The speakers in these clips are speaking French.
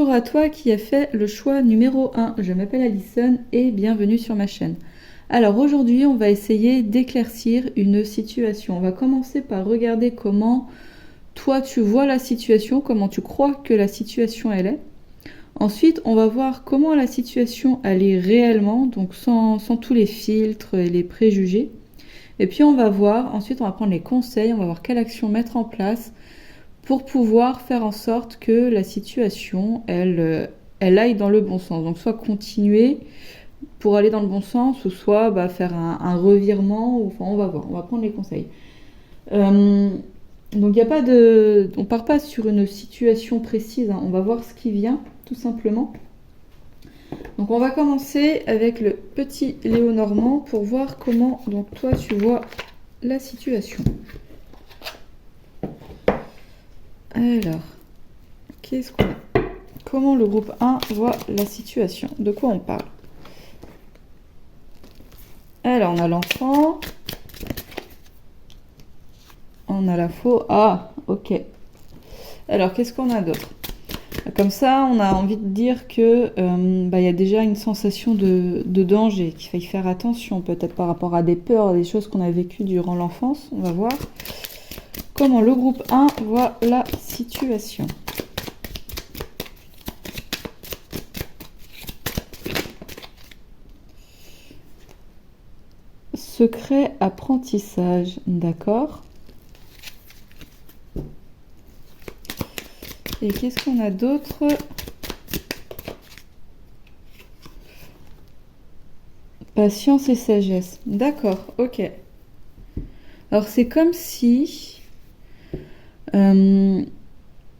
Bonjour à toi qui as fait le choix numéro 1. Je m'appelle Alison et bienvenue sur ma chaîne. Alors aujourd'hui, on va essayer d'éclaircir une situation. On va commencer par regarder comment toi tu vois la situation, comment tu crois que la situation elle est. Ensuite, on va voir comment la situation elle est réellement, donc sans tous les filtres et les préjugés. Et puis on va voir, ensuite on va prendre les conseils, on va voir quelle action mettre en place pour pouvoir faire en sorte que la situation, elle aille dans le bon sens. Donc soit continuer pour aller dans le bon sens, ou soit faire un revirement, enfin on va voir, on va prendre les conseils. Donc y a pas de, on part pas sur une situation précise, hein. On va voir ce qui vient, tout simplement. Donc on va commencer avec le petit Léo Normand pour voir comment donc toi tu vois la situation. Alors, comment le groupe 1 voit la situation? De quoi on parle? Alors, on a l'enfant. On a la faux. Ah, ok. Alors, qu'est-ce qu'on a d'autre? Comme ça, on a envie de dire que y a déjà une sensation de danger, qu'il faille faire attention, peut-être par rapport à des peurs, des choses qu'on a vécues durant l'enfance. On va voir comment le groupe 1 voit la situation. Secret apprentissage, d'accord. Et qu'est-ce qu'on a d'autre? Patience et sagesse, d'accord, ok. Alors c'est comme si on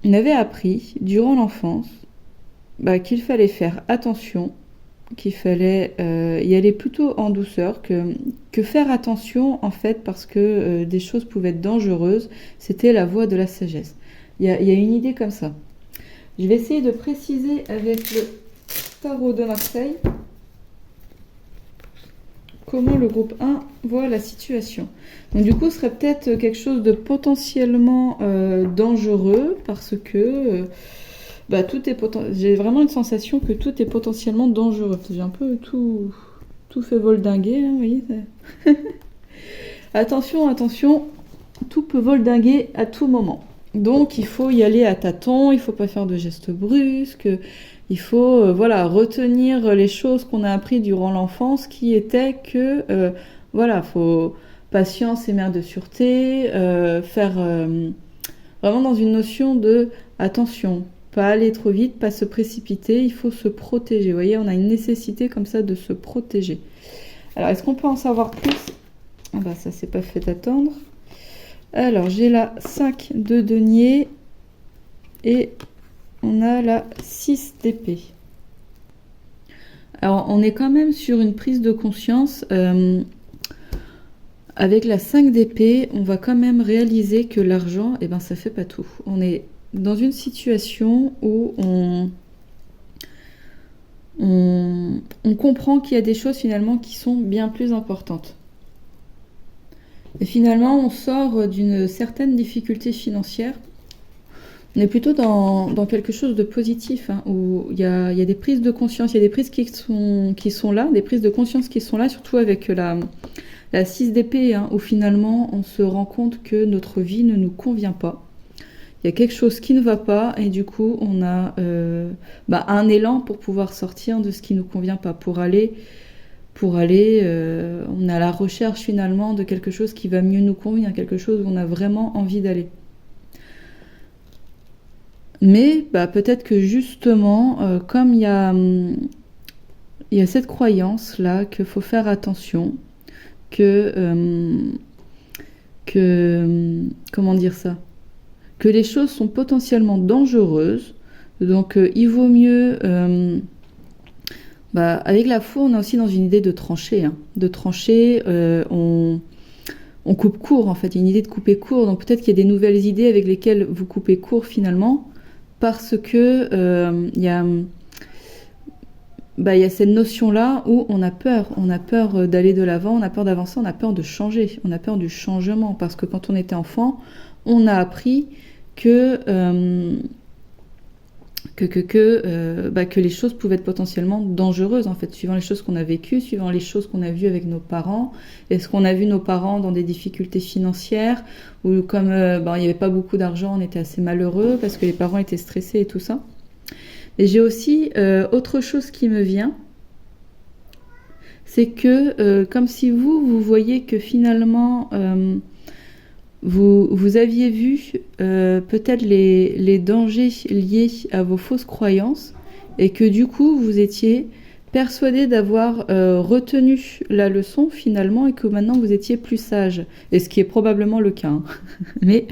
avait appris durant l'enfance qu'il fallait faire attention, qu'il fallait y aller plutôt en douceur, que faire attention en fait parce que des choses pouvaient être dangereuses, c'était la voie de la sagesse. Il y a une idée comme ça. Je vais essayer de préciser avec le tarot de Marseille comment le groupe 1 voit la situation. Donc du coup, ce serait peut-être quelque chose de potentiellement dangereux parce que tout est j'ai vraiment une sensation que tout est potentiellement dangereux. J'ai un peu tout fait voldinguer, hein, vous voyez. Attention, tout peut voldinguer à tout moment. Donc il faut y aller à tâtons, il faut pas faire de gestes brusques, il faut retenir les choses qu'on a appris durant l'enfance qui étaient que faut patience et mère de sûreté, faire vraiment dans une notion de attention, pas aller trop vite, pas se précipiter, il faut se protéger. Vous voyez, on a une nécessité comme ça de se protéger. Alors est-ce qu'on peut en savoir plus? Ça s'est pas fait attendre. Alors j'ai la 5 de denier et on a la 6 d'épée. Alors on est quand même sur une prise de conscience. Avec la 5 d'épée, on va quand même réaliser que l'argent, ça fait pas tout. On est dans une situation où on comprend qu'il y a des choses finalement qui sont bien plus importantes. Et finalement, on sort d'une certaine difficulté financière. On est plutôt dans quelque chose de positif, hein, où il y a des prises de conscience, il y a des prises qui sont là, des prises de conscience qui sont là, surtout avec la 6 d'épée, hein, où finalement on se rend compte que notre vie ne nous convient pas. Il y a quelque chose qui ne va pas et du coup on a un élan pour pouvoir sortir de ce qui ne nous convient pas, pour aller on est à la recherche finalement de quelque chose qui va mieux nous convenir, quelque chose où on a vraiment envie d'aller. Mais peut-être que justement, comme il y a cette croyance là qu'il faut faire attention, comment dire ça, que les choses sont potentiellement dangereuses, donc il vaut mieux avec la faux, on est aussi dans une idée de trancher, hein. De trancher, on coupe court en fait, il y a une idée de couper court, donc peut-être qu'il y a des nouvelles idées avec lesquelles vous coupez court finalement, parce que il y a cette notion-là où on a peur d'aller de l'avant, on a peur d'avancer, on a peur de changer, on a peur du changement, parce que quand on était enfant, on a appris que que les choses pouvaient être potentiellement dangereuses, en fait, suivant les choses qu'on a vécues, suivant les choses qu'on a vues avec nos parents. Est-ce qu'on a vu nos parents dans des difficultés financières, ou comme il n'y avait pas beaucoup d'argent, on était assez malheureux parce que les parents étaient stressés et tout ça. Et j'ai aussi autre chose qui me vient, c'est que comme si vous voyez que finalement vous aviez vu peut-être les dangers liés à vos fausses croyances et que du coup vous étiez persuadé d'avoir retenu la leçon finalement et que maintenant vous étiez plus sage, et ce qui est probablement le cas, hein. Mais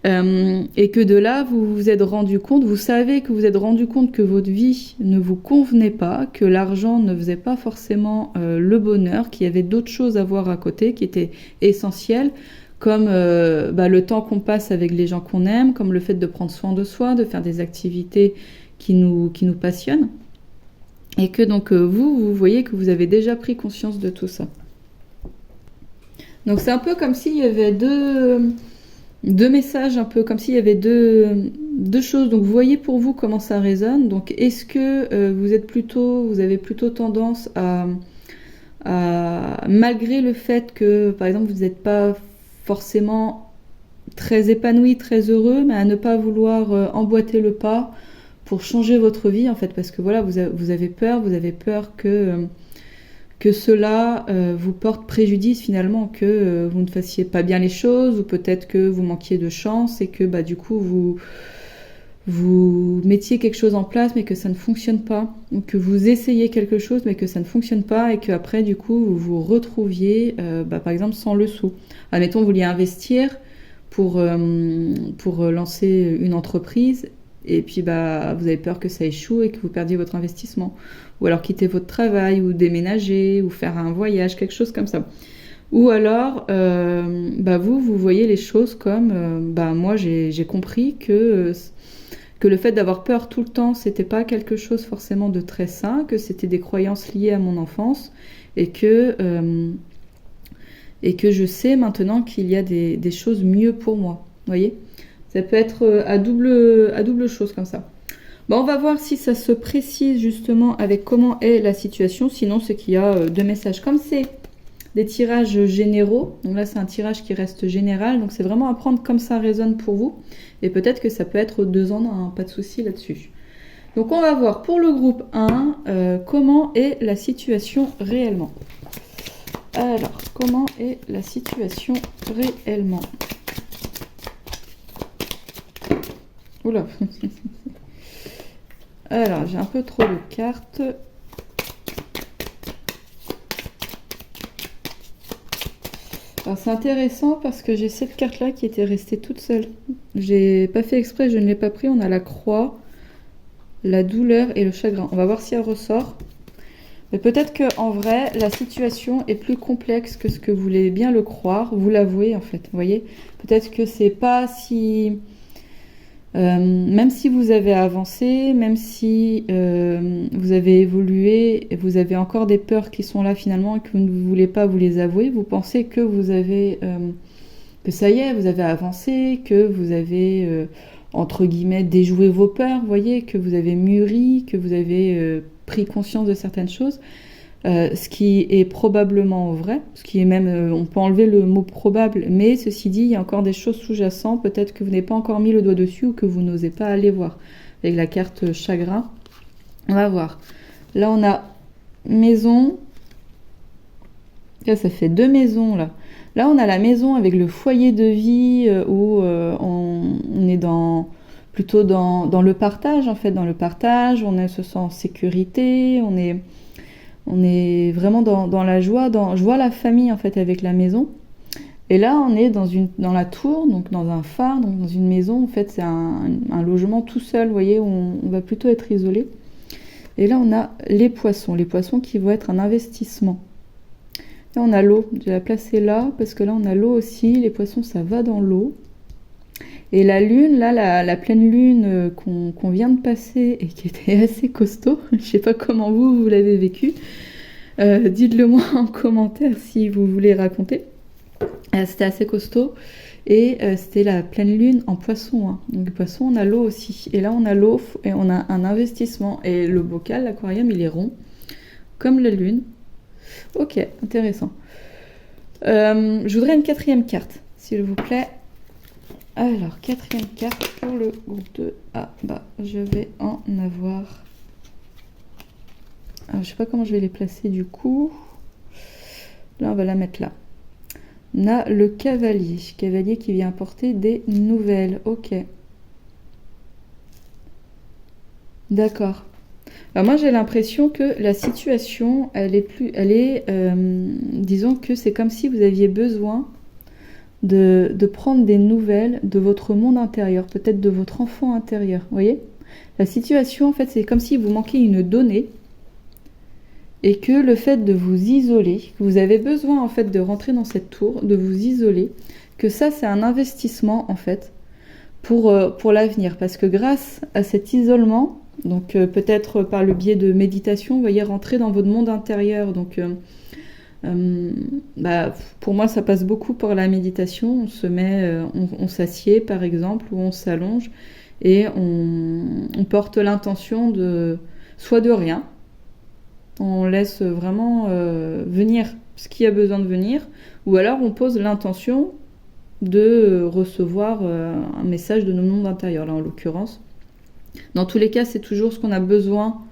et que de là vous vous êtes rendu compte, vous savez que vous êtes rendu compte que votre vie ne vous convenait pas, que l'argent ne faisait pas forcément le bonheur, qu'il y avait d'autres choses à voir à côté qui étaient essentielles, comme le temps qu'on passe avec les gens qu'on aime, comme le fait de prendre soin de soi, de faire des activités qui nous passionnent. Et que donc vous voyez que vous avez déjà pris conscience de tout ça. Donc c'est un peu comme s'il y avait deux messages, un peu comme s'il y avait deux choses. Donc vous voyez pour vous comment ça résonne. Donc est-ce que vous avez plutôt tendance à malgré le fait que par exemple vous n'êtes pas forcément très épanoui, très heureux, mais à ne pas vouloir emboîter le pas pour changer votre vie, en fait, parce que voilà, vous avez peur que cela vous porte préjudice finalement, que vous ne fassiez pas bien les choses, ou peut-être que vous manquiez de chance et que du coup vous mettiez quelque chose en place mais que ça ne fonctionne pas, ou que vous essayez quelque chose mais que ça ne fonctionne pas et qu'après du coup vous vous retrouviez par exemple sans le sou. Admettons, vous vouliez investir pour lancer une entreprise et puis vous avez peur que ça échoue et que vous perdiez votre investissement, ou alors quitter votre travail ou déménager ou faire un voyage, quelque chose comme ça. Ou alors vous voyez les choses comme moi j'ai compris que le fait d'avoir peur tout le temps, c'était pas quelque chose forcément de très sain, que c'était des croyances liées à mon enfance, et que je sais maintenant qu'il y a des choses mieux pour moi. Vous voyez ? Ça peut être à double chose comme ça. On va voir si ça se précise justement avec comment est la situation. Sinon, c'est qu'il y a deux messages. Comme c'est des tirages généraux, donc là c'est un tirage qui reste général, donc c'est vraiment à prendre comme ça résonne pour vous. Et peut-être que ça peut être 2 ans, hein, pas de souci là-dessus. Donc on va voir pour le groupe 1, comment est la situation réellement. Alors, comment est la situation réellement ? Oula. Alors, j'ai un peu trop de cartes. Alors, c'est intéressant parce que j'ai cette carte-là qui était restée toute seule. J'ai pas fait exprès, je ne l'ai pas pris. On a la croix, la douleur et le chagrin. On va voir si elle ressort. Mais peut-être qu'en vrai, la situation est plus complexe que ce que vous voulez bien le croire. Vous l'avouez, en fait. Vous voyez ? Peut-être que c'est pas si... même si vous avez avancé, même si vous avez évolué, et vous avez encore des peurs qui sont là finalement et que vous ne voulez pas vous les avouer, vous pensez que vous avez que ça y est, vous avez avancé, que vous avez entre guillemets déjoué vos peurs, vous voyez, que vous avez mûri, que vous avez pris conscience de certaines choses. Ce qui est probablement vrai, ce qui est même, on peut enlever le mot probable, mais ceci dit, il y a encore des choses sous-jacentes, peut-être que vous n'avez pas encore mis le doigt dessus ou que vous n'osez pas aller voir. Avec la carte chagrin, on va voir. Là, on a maison. Là, ça fait 2 maisons, là. Là, on a la maison avec le foyer de vie où on est plutôt dans le partage, en fait, dans le partage, on se sent en sécurité, on est vraiment dans la joie, je vois la famille en fait avec la maison. Et là on est dans la tour, donc dans un phare, donc dans une maison, en fait c'est un logement tout seul, vous voyez, on va plutôt être isolé. Et là on a les poissons qui vont être un investissement. Là on a l'eau, je vais la placer là, parce que là on a l'eau aussi, les poissons ça va dans l'eau. Et la lune, là, la pleine lune qu'on vient de passer et qui était assez costaud, je sais pas comment vous l'avez vécu, dites-le moi en commentaire si vous voulez raconter. C'était assez costaud. Et c'était la pleine lune en poisson. Hein. Donc poisson, on a l'eau aussi. Et là, on a l'eau et on a un investissement. Et le bocal, l'aquarium, il est rond, comme la lune. Ok, intéressant. Je voudrais une quatrième carte, s'il vous plaît. Alors, quatrième carte pour le groupe 2. Ah, bah, je vais en avoir... Alors, je sais pas comment je vais les placer du coup. Là, on va la mettre là. On a le cavalier. Cavalier qui vient apporter des nouvelles. Ok. D'accord. Alors moi, j'ai l'impression que la situation, disons que c'est comme si vous aviez besoin de prendre des nouvelles de votre monde intérieur, peut-être de votre enfant intérieur. Vous voyez? La situation, en fait, c'est comme si vous manquiez une donnée et que le fait de vous isoler, que vous avez besoin, en fait, de rentrer dans cette tour, de vous isoler, que ça, c'est un investissement, en fait, pour l'avenir. Parce que grâce à cet isolement, donc peut-être par le biais de méditation, vous voyez, rentrer dans votre monde intérieur. Donc pour moi, ça passe beaucoup par la méditation. On se met, on s'assied par exemple, ou on s'allonge et on porte l'intention de soit de rien. On laisse vraiment venir ce qui a besoin de venir, ou alors on pose l'intention de recevoir un message de nos mondes intérieurs, là en l'occurrence. Dans tous les cas, c'est toujours ce qu'on a besoin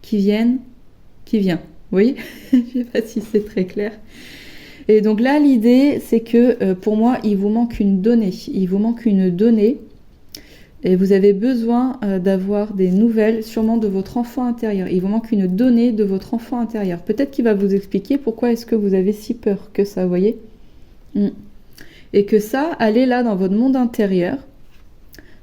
qui vient. Oui, je ne sais pas si c'est très clair. Et donc là, l'idée, c'est que pour moi, il vous manque une donnée. Il vous manque une donnée et vous avez besoin d'avoir des nouvelles, sûrement de votre enfant intérieur. Il vous manque une donnée de votre enfant intérieur. Peut-être qu'il va vous expliquer pourquoi est-ce que vous avez si peur que ça, vous voyez. Et que ça, aller là dans votre monde intérieur,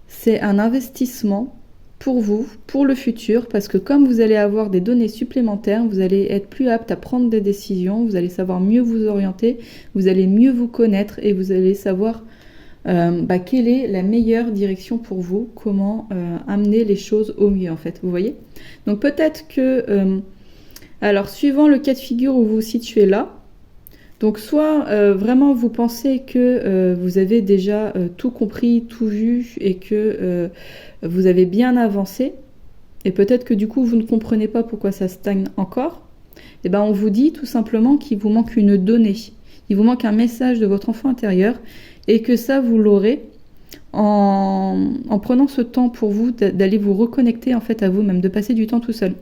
c'est un investissement pour vous, pour le futur, parce que comme vous allez avoir des données supplémentaires, vous allez être plus apte à prendre des décisions, vous allez savoir mieux vous orienter, vous allez mieux vous connaître et vous allez savoir quelle est la meilleure direction pour vous, comment amener les choses au mieux en fait, vous voyez. Donc peut-être que, alors suivant le cas de figure où vous vous situez là, donc soit vraiment vous pensez que vous avez déjà tout compris, tout vu et que vous avez bien avancé et peut-être que du coup vous ne comprenez pas pourquoi ça stagne encore, et ben on vous dit tout simplement qu'il vous manque une donnée, il vous manque un message de votre enfant intérieur et que ça vous l'aurez en prenant ce temps pour vous d'aller vous reconnecter en fait à vous-même, de passer du temps tout seul.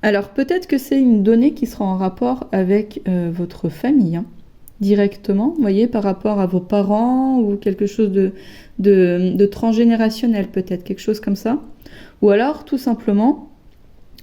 Alors peut-être que c'est une donnée qui sera en rapport avec votre famille, hein, directement, vous voyez, par rapport à vos parents ou quelque chose de transgénérationnel peut-être, quelque chose comme ça. Ou alors tout simplement,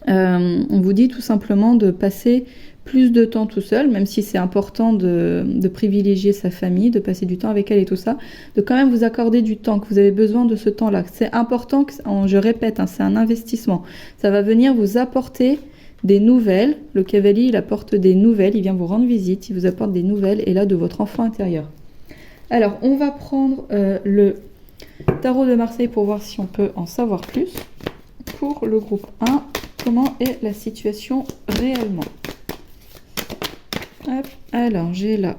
on vous dit tout simplement de passer plus de temps tout seul, même si c'est important de privilégier sa famille, de passer du temps avec elle et tout ça, de quand même vous accorder du temps, que vous avez besoin de ce temps-là. C'est important, je répète, hein, c'est un investissement. Ça va venir vous apporter des nouvelles. Le cavalier, il apporte des nouvelles, il vient vous rendre visite, il vous apporte des nouvelles, et là, de votre enfant intérieur. Alors, on va prendre le tarot de Marseille pour voir si on peut en savoir plus. Pour le groupe 1, comment est la situation réellement? Hop. Alors, j'ai là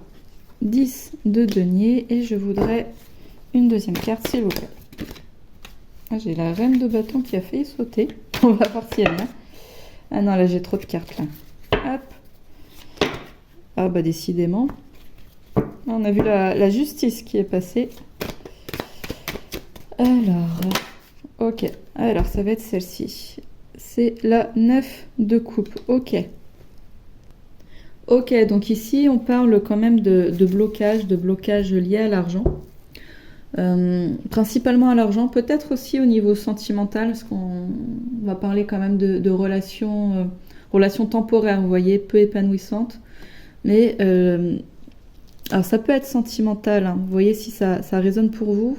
10 de denier, et je voudrais une deuxième carte, s'il vous plaît. Ah, j'ai la reine de bâton qui a failli sauter. On va voir si elle vient. Ah non, là j'ai trop de cartes là. Hop. Ah bah décidément. On a vu la justice qui est passée. Alors, ok. Alors ça va être celle-ci. C'est la 9 de coupe. Ok. Ok, donc ici on parle quand même de blocage lié à l'argent. Principalement à l'argent, peut-être aussi au niveau sentimental, parce qu'on va parler quand même de relations temporaires, vous voyez, peu épanouissantes. Mais alors ça peut être sentimental, hein, vous voyez si ça résonne pour vous.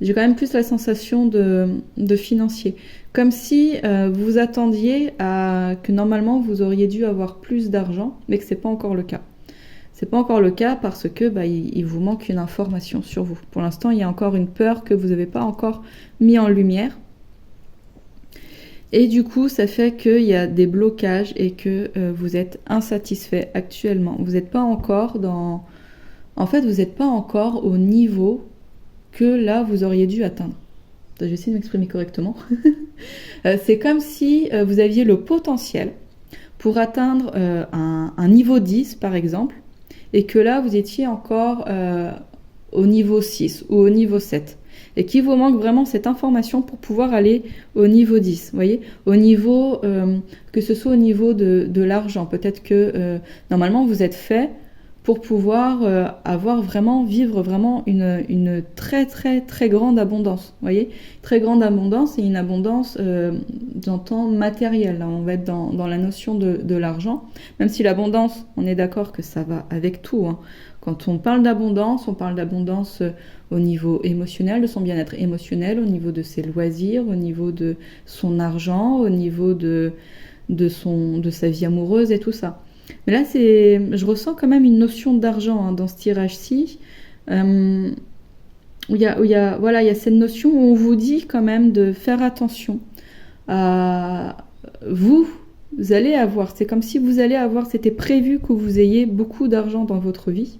J'ai quand même plus la sensation de financier. Comme si vous attendiez que normalement vous auriez dû avoir plus d'argent, mais que ce n'est pas encore le cas. C'est pas encore le cas parce que il vous manque une information sur vous. Pour l'instant, il y a encore une peur que vous n'avez pas encore mis en lumière. Et du coup, ça fait qu'il y a des blocages et que vous êtes insatisfait actuellement. Vous n'êtes pas encore dans en fait, vous n'êtes pas encore au niveau que là, vous auriez dû atteindre. Je vais essayer de m'exprimer correctement. C'est comme si vous aviez le potentiel pour atteindre un niveau 10, par exemple, et que là, vous étiez encore au niveau 6 ou au niveau 7. Et qu'il vous manque vraiment cette information pour pouvoir aller au niveau 10. Vous voyez, au niveau, que ce soit au niveau de l'argent. Peut-être que normalement, vous êtes fait pour pouvoir vivre vraiment une très très très grande abondance. Vous voyez, très grande abondance et une abondance, j'entends matérielle. Là, on va être dans la notion de l'argent. Même si l'abondance, on est d'accord que ça va avec tout. Hein. Quand on parle d'abondance, au niveau émotionnel, de son bien-être émotionnel, au niveau de ses loisirs, au niveau de son argent, au niveau de sa vie amoureuse et tout ça. Mais là, je ressens quand même une notion d'argent dans ce tirage-ci. Il y a cette notion où on vous dit quand même de faire attention à vous allez avoir. C'est comme si vous allez avoir, c'était prévu que vous ayez beaucoup d'argent dans votre vie.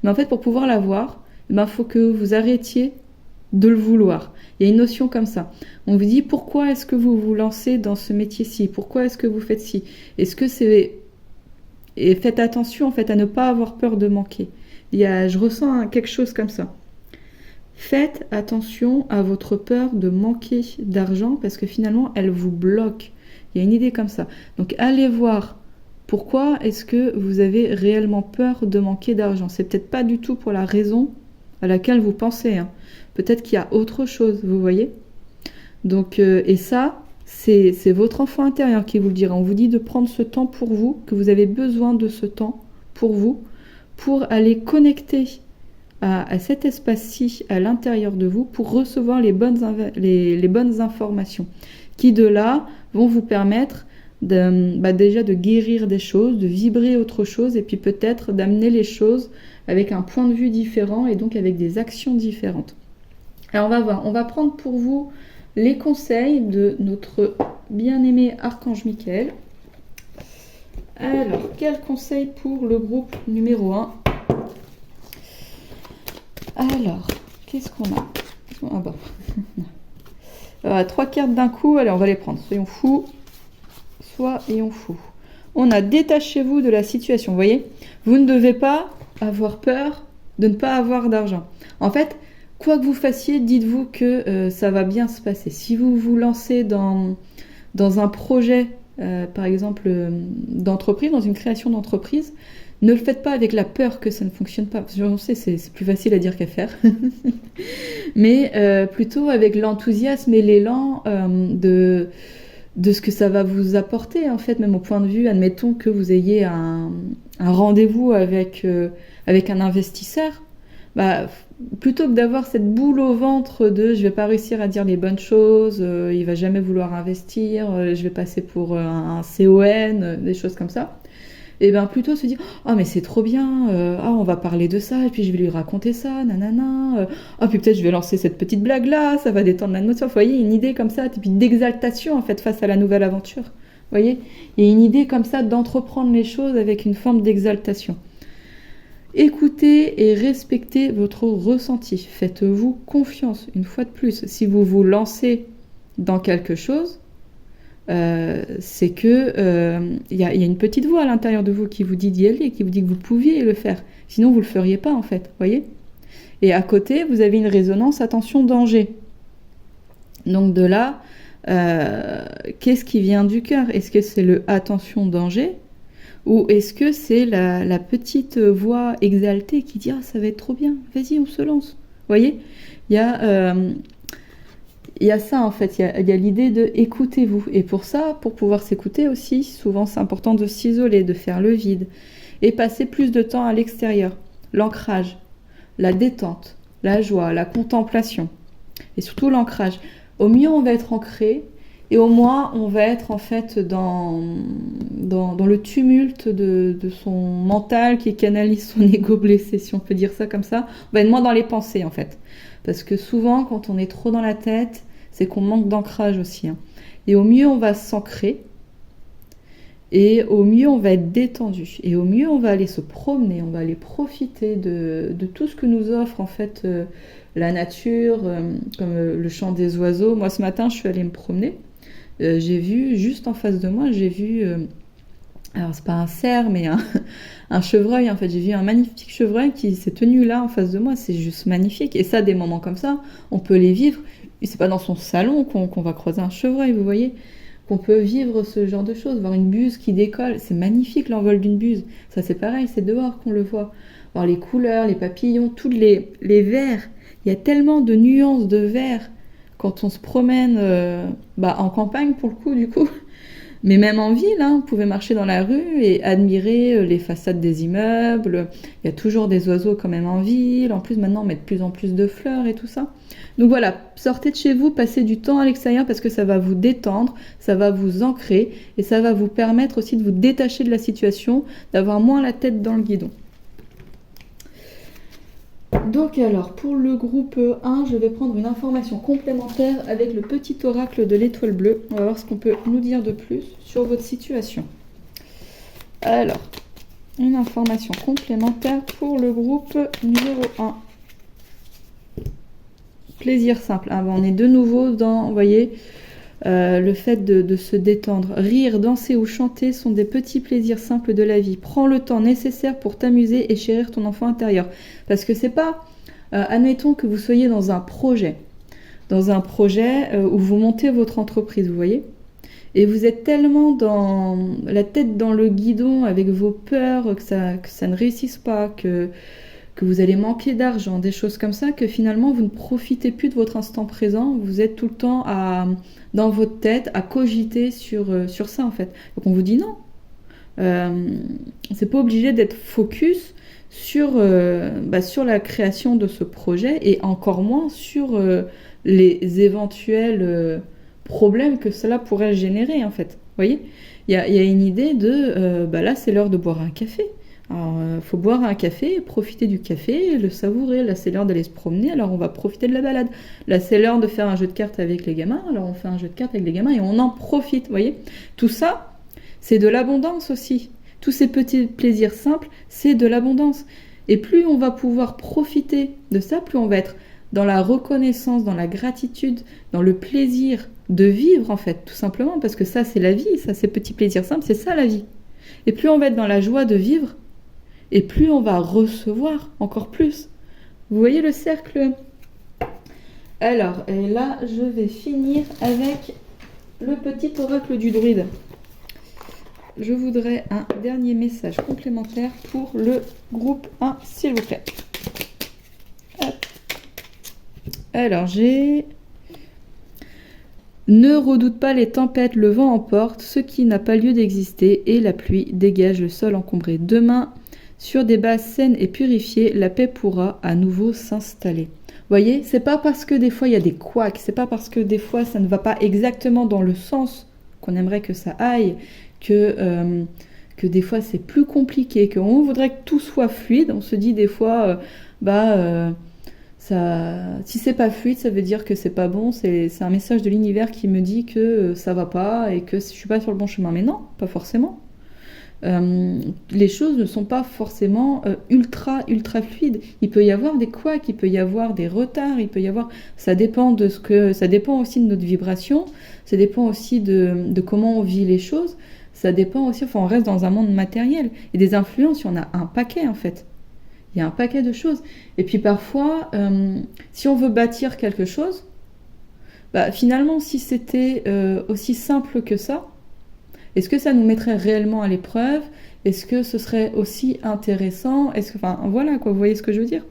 Mais en fait, pour pouvoir l'avoir, faut que vous arrêtiez de le vouloir. Il y a une notion comme ça. On vous dit, pourquoi est-ce que vous vous lancez dans ce métier-ci? Pourquoi est-ce que vous faites ci? Est-ce que c'est... Et faites attention en fait à ne pas avoir peur de manquer. Je ressens quelque chose comme ça. Faites attention à votre peur de manquer d'argent parce que finalement elle vous bloque. Il y a une idée comme ça. Donc allez voir pourquoi est-ce que vous avez réellement peur de manquer d'argent. C'est peut-être pas du tout pour la raison à laquelle vous pensez. Hein. Peut-être qu'il y a autre chose, vous voyez. Donc et ça. C'est votre enfant intérieur qui vous le dira. On vous dit de prendre ce temps pour vous, que vous avez besoin de ce temps pour vous, pour aller connecter à cet espace-ci à l'intérieur de vous, pour recevoir les bonnes informations, qui de là vont vous permettre déjà de guérir des choses, de vibrer autre chose, et puis peut-être d'amener les choses avec un point de vue différent, et donc avec des actions différentes. Alors on va voir, on va prendre pour vous les conseils de notre bien-aimé Archange Michael. Alors, quel conseil pour le groupe numéro 1? Alors, qu'est-ce qu'on a? Ah bah. 3 cartes d'un coup, allez, on va les prendre. Soyons fous. On a détachez-vous de la situation. Vous voyez, vous ne devez pas avoir peur de ne pas avoir d'argent. En fait, quoi que vous fassiez, dites-vous que ça va bien se passer. Si vous vous lancez dans un projet, par exemple, d'entreprise, dans une création d'entreprise, ne le faites pas avec la peur que ça ne fonctionne pas. Parce que je sais, c'est plus facile à dire qu'à faire. Mais plutôt avec l'enthousiasme et l'élan de ce que ça va vous apporter, en fait, même au point de vue, admettons que vous ayez un rendez-vous avec un investisseur. Plutôt que d'avoir cette boule au ventre de je vais pas réussir à dire les bonnes choses, il va jamais vouloir investir, je vais passer pour un CON, des choses comme ça, et bien plutôt se dire mais c'est trop bien, on va parler de ça et puis je vais lui raconter ça, nanana, puis peut-être je vais lancer cette petite blague là, ça va détendre l'atmosphère. Vous voyez, une idée comme ça, et puis d'exaltation en fait face à la nouvelle aventure. Vous voyez, il y a une idée comme ça d'entreprendre les choses avec une forme d'exaltation. Écoutez et respectez votre ressenti. Faites-vous confiance, une fois de plus. Si vous vous lancez dans quelque chose, c'est que y a une petite voix à l'intérieur de vous qui vous dit d'y aller, qui vous dit que vous pouviez le faire. Sinon, vous ne le feriez pas, en fait. Voyez ? Et à côté, vous avez une résonance, attention, danger. Donc de là, qu'est-ce qui vient du cœur? Est-ce que c'est le attention, danger ? Ou est-ce que c'est la petite voix exaltée qui dit « Ah, ça va être trop bien, vas-y, on se lance ». Vous voyez, il y a ça en fait, il y a l'idée de « écoutez-vous ». Et pour ça, pour pouvoir s'écouter aussi, souvent c'est important de s'isoler, de faire le vide et passer plus de temps à l'extérieur. L'ancrage, la détente, la joie, la contemplation et surtout l'ancrage. Au mieux, on va être ancré. Et au moins, on va être en fait dans le tumulte de son mental qui canalise son ego blessé, si on peut dire ça comme ça. On va être moins dans les pensées en fait. Parce que souvent, quand on est trop dans la tête, c'est qu'on manque d'ancrage aussi. Hein. Et au mieux, on va s'ancrer. Et au mieux, on va être détendu. Et au mieux, on va aller se promener, on va aller profiter de tout ce que nous offre en fait la nature, comme le chant des oiseaux. Moi, ce matin, je suis allée me promener. J'ai vu, juste en face de moi, j'ai vu, alors c'est pas un cerf, mais un chevreuil. En fait, j'ai vu un magnifique chevreuil qui s'est tenu là en face de moi. C'est juste magnifique. Et ça, des moments comme ça, on peut les vivre. Et c'est pas dans son salon qu'on va croiser un chevreuil, vous voyez, qu'on peut vivre ce genre de choses, voir une buse qui décolle, c'est magnifique l'envol d'une buse, ça c'est pareil, c'est dehors qu'on le voit, voir les couleurs, les papillons, tous les verts, il y a tellement de nuances de vert quand on se promène en campagne pour le coup du coup, mais même en ville, hein, vous pouvez marcher dans la rue et admirer les façades des immeubles, il y a toujours des oiseaux quand même en ville, en plus maintenant on met de plus en plus de fleurs et tout ça. Donc voilà, sortez de chez vous, passez du temps à l'extérieur parce que ça va vous détendre, ça va vous ancrer et ça va vous permettre aussi de vous détacher de la situation, d'avoir moins la tête dans le guidon. Donc alors, pour le groupe 1, je vais prendre une information complémentaire avec le petit oracle de l'étoile bleue. On va voir ce qu'on peut nous dire de plus sur votre situation. Alors, une information complémentaire pour le groupe numéro 1. Plaisir simple. Ah, on est de nouveau dans, vous voyez, le fait de se détendre. Rire, danser ou chanter sont des petits plaisirs simples de la vie. Prends le temps nécessaire pour t'amuser et chérir ton enfant intérieur. Parce que c'est pas, admettons que vous soyez dans un projet où vous montez votre entreprise, vous voyez, et vous êtes tellement dans la tête dans le guidon avec vos peurs que ça ne réussisse pas, que vous allez manquer d'argent, des choses comme ça, que finalement vous ne profitez plus de votre instant présent, vous êtes tout le temps dans votre tête à cogiter sur ça en fait. Donc on vous dit non. C'est pas obligé d'être focus sur la création de ce projet et encore moins sur les éventuels problèmes que cela pourrait générer en fait. Vous voyez, il y a une idée de là c'est l'heure de boire un café. Alors, faut boire un café, profiter du café, le savourer. Là, c'est l'heure d'aller se promener, alors on va profiter de la balade. Là, c'est l'heure de faire un jeu de cartes avec les gamins, alors on fait un jeu de cartes avec les gamins et on en profite, vous voyez. Tout ça, c'est de l'abondance aussi. Tous ces petits plaisirs simples, c'est de l'abondance. Et plus on va pouvoir profiter de ça, plus on va être dans la reconnaissance, dans la gratitude, dans le plaisir de vivre, en fait, tout simplement, parce que ça, c'est la vie, ça, ces petits plaisirs simples, c'est ça la vie. Et plus on va être dans la joie de vivre, et plus on va recevoir encore plus. Vous voyez le cercle? Alors, et là, je vais finir avec le petit oracle du druide. Je voudrais un dernier message complémentaire pour le groupe 1, s'il vous plaît. Hop. Alors, j'ai... Ne redoute pas les tempêtes, le vent emporte ce qui n'a pas lieu d'exister et la pluie dégage le sol encombré. Demain, sur des bases saines et purifiées, la paix pourra à nouveau s'installer. Vous voyez, c'est pas parce que des fois il y a des couacs, c'est pas parce que des fois ça ne va pas exactement dans le sens qu'on aimerait que ça aille, que des fois c'est plus compliqué, qu'on voudrait que tout soit fluide. On se dit des fois, si c'est pas fluide, ça veut dire que c'est pas bon. C'est un message de l'univers qui me dit que ça va pas et que je suis pas sur le bon chemin. Mais non, pas forcément. Les choses ne sont pas forcément ultra fluides. Il peut y avoir des couacs, il peut y avoir des retards, il peut y avoir. Ça dépend aussi de notre vibration. Ça dépend aussi de comment on vit les choses. Ça dépend aussi. Enfin, on reste dans un monde matériel et des influences. Il y en a un paquet en fait. Il y a un paquet de choses. Et puis parfois, si on veut bâtir quelque chose, finalement, si c'était aussi simple que ça. Est-ce que ça nous mettrait réellement à l'épreuve? Est-ce que ce serait aussi intéressant? Voilà quoi, vous voyez ce que je veux dire?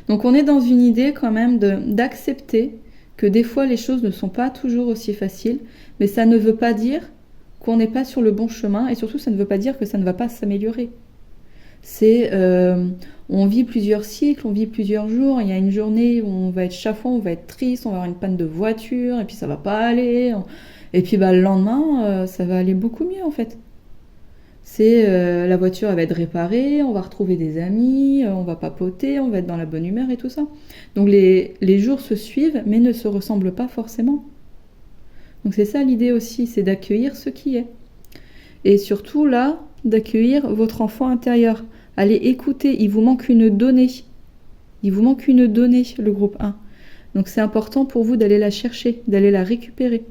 Donc on est dans une idée quand même d'accepter que des fois les choses ne sont pas toujours aussi faciles, mais ça ne veut pas dire qu'on n'est pas sur le bon chemin et surtout ça ne veut pas dire que ça ne va pas s'améliorer. On vit plusieurs cycles, on vit plusieurs jours. Il y a une journée où on va être chafouin, on va être triste, on va avoir une panne de voiture et puis ça va pas aller. Et puis le lendemain, ça va aller beaucoup mieux en fait. La voiture elle va être réparée, on va retrouver des amis, on va papoter, on va être dans la bonne humeur et tout ça. Donc les jours se suivent mais ne se ressemblent pas forcément. Donc c'est ça l'idée aussi, c'est d'accueillir ce qui est. Et surtout là, d'accueillir votre enfant intérieur. Allez écouter, il vous manque une donnée. Il vous manque une donnée, le groupe 1. Donc c'est important pour vous d'aller la chercher, d'aller la récupérer.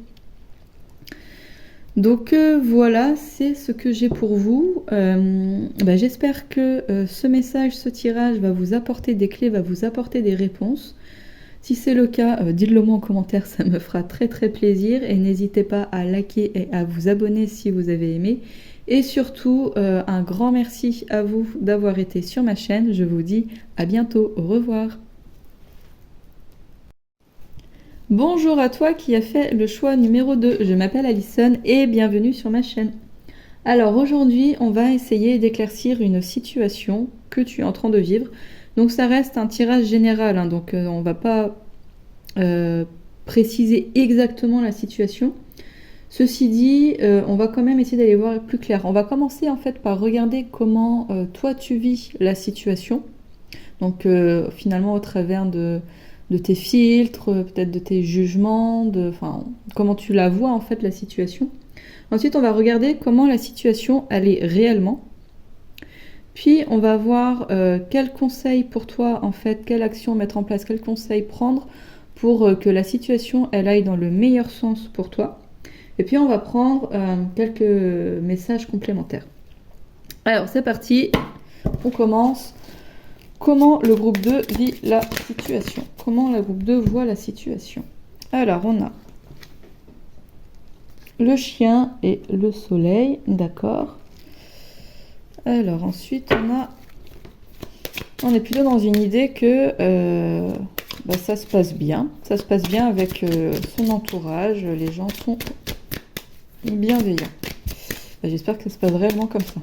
Donc voilà, c'est ce que j'ai pour vous. J'espère que ce message, ce tirage va vous apporter des clés, va vous apporter des réponses. Si c'est le cas, dites-le moi en commentaire, ça me fera très très plaisir. Et n'hésitez pas à liker et à vous abonner si vous avez aimé. Et surtout, un grand merci à vous d'avoir été sur ma chaîne. Je vous dis à bientôt, au revoir. Bonjour à toi qui as fait le choix numéro 2. Je m'appelle Alison et bienvenue sur ma chaîne. Alors aujourd'hui, on va essayer d'éclaircir une situation que tu es en train de vivre. Donc ça reste un tirage général, hein, donc on va pas préciser exactement la situation. Ceci dit, on va quand même essayer d'aller voir plus clair. On va commencer en fait par regarder comment toi tu vis la situation. Donc finalement au travers de tes filtres, peut-être de tes jugements, comment tu la vois en fait la situation. Ensuite, on va regarder comment la situation elle est réellement. Puis, on va voir quel conseil pour toi, en fait, quelle action mettre en place, quel conseil prendre pour que la situation elle aille dans le meilleur sens pour toi. Et puis, on va prendre quelques messages complémentaires. Alors, c'est parti. On commence. Comment le groupe 2 vit la situation? Comment le groupe 2 voit la situation? Alors, on a le chien et le soleil, d'accord. Alors, ensuite, on est plutôt dans une idée que ça se passe bien. Ça se passe bien avec son entourage. Les gens sont bienveillants. J'espère que ça se passe réellement comme ça.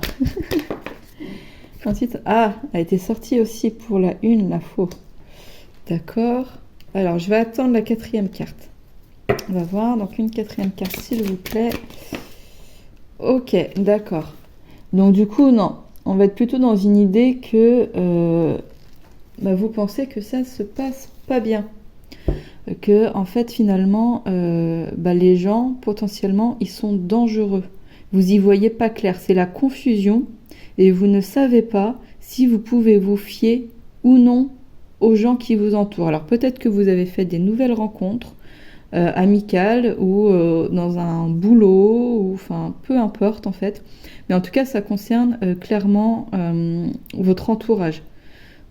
Ensuite, a été sortie aussi pour la une, la faux. D'accord. Alors, je vais attendre la 4e carte. On va voir. Donc, une 4e carte, s'il vous plaît. Ok, d'accord. Donc, du coup, non. On va être plutôt dans une idée que vous pensez que ça se passe pas bien. Que, en fait, finalement, les gens, potentiellement, ils sont dangereux. Vous y voyez pas clair. C'est la confusion. Et vous ne savez pas si vous pouvez vous fier ou non aux gens qui vous entourent. Alors peut-être que vous avez fait des nouvelles rencontres amicales ou dans un boulot, ou peu importe en fait. Mais en tout cas, ça concerne clairement votre entourage.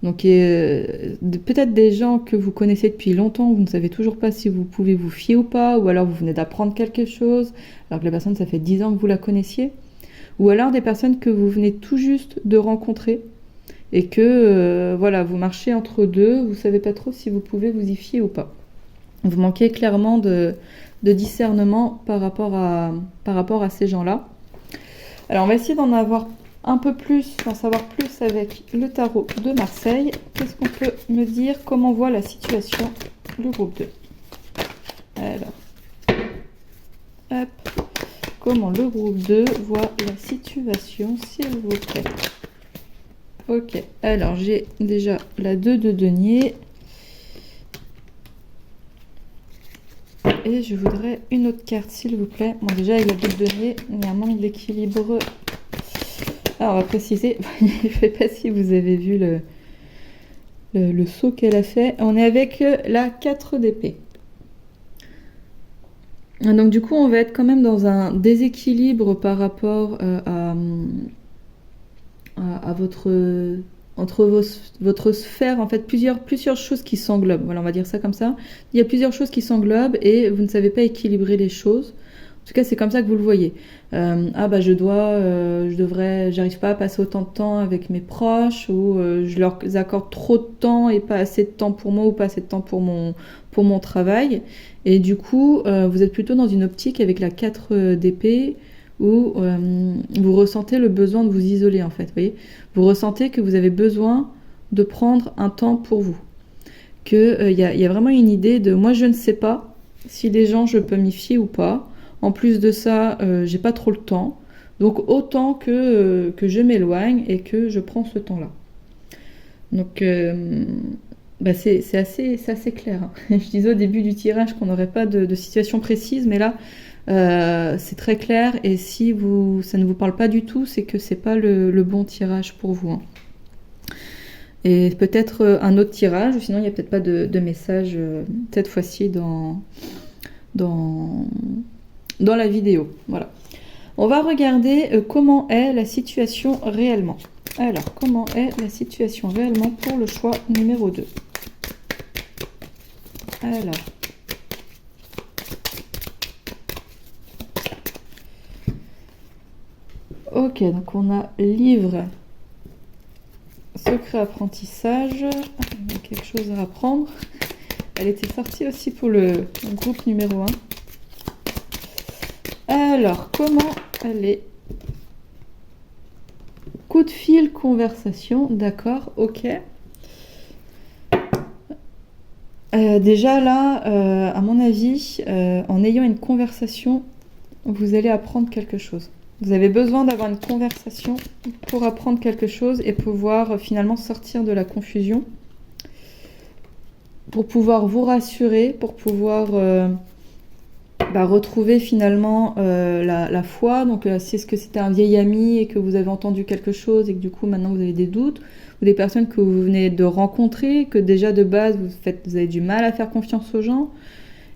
Donc peut-être des gens que vous connaissez depuis longtemps, vous ne savez toujours pas si vous pouvez vous fier ou pas, ou alors vous venez d'apprendre quelque chose, alors que la personne, ça fait 10 ans que vous la connaissiez. Ou alors des personnes que vous venez tout juste de rencontrer et que vous marchez entre deux, vous ne savez pas trop si vous pouvez vous y fier ou pas. Vous manquez clairement de discernement par rapport à ces gens-là. Alors on va essayer d'en avoir un peu plus, d'en savoir plus avec le tarot de Marseille. Qu'est-ce qu'on peut me dire? Comment voit la situation le groupe 2? Alors, hop. Comment le groupe 2 voit la situation, s'il vous plaît. Ok, alors j'ai déjà la 2 de denier. Et je voudrais une autre carte, s'il vous plaît. Bon, déjà, avec la 2 de denier, il y a un manque d'équilibre. Alors, on va préciser, je ne sais pas si vous avez vu le saut qu'elle a fait. On est avec la 4 d'épée. Donc du coup, on va être quand même dans un déséquilibre par rapport à votre sphère, en fait, plusieurs choses qui s'englobent. Voilà, on va dire ça comme ça. Il y a plusieurs choses qui s'englobent et vous ne savez pas équilibrer les choses. En tout cas, c'est comme ça que vous le voyez. J'arrive pas à passer autant de temps avec mes proches, ou je leur accorde trop de temps et pas assez de temps pour moi, ou pas assez de temps pour mon travail. Et du coup, vous êtes plutôt dans une optique avec la 4 d'épée où vous ressentez le besoin de vous isoler, en fait. Vous voyez, vous ressentez que vous avez besoin de prendre un temps pour vous. Qu'il y a vraiment une idée de moi, je ne sais pas si les gens, je peux m'y fier ou pas. En plus de ça, j'ai pas trop le temps. Donc autant que je m'éloigne et que je prends ce temps-là. Donc c'est assez clair. Hein. Je disais au début du tirage qu'on n'aurait pas de situation précise, mais là, c'est très clair, et si ça ne vous parle pas du tout, c'est que c'est pas le bon tirage pour vous, hein. Et peut-être un autre tirage, ou sinon il n'y a peut-être pas de message cette fois-ci dans la vidéo. Voilà. On va regarder comment est la situation réellement. Alors, comment est la situation réellement pour le choix numéro 2? Alors. Ok, donc on a livre, secret apprentissage, il y a quelque chose à apprendre. Elle était sortie aussi pour le groupe numéro 1. Alors, comment elle est? Coup de fil, conversation, d'accord, ok. Déjà là, à mon avis, en ayant une conversation, vous allez apprendre quelque chose. Vous avez besoin d'avoir une conversation pour apprendre quelque chose et pouvoir finalement sortir de la confusion, pour pouvoir vous rassurer, pour pouvoir retrouver finalement la foi. Donc si est-ce que c'était un vieil ami et que vous avez entendu quelque chose et que du coup maintenant vous avez des doutes, ou des personnes que vous venez de rencontrer, que déjà de base vous avez du mal à faire confiance aux gens,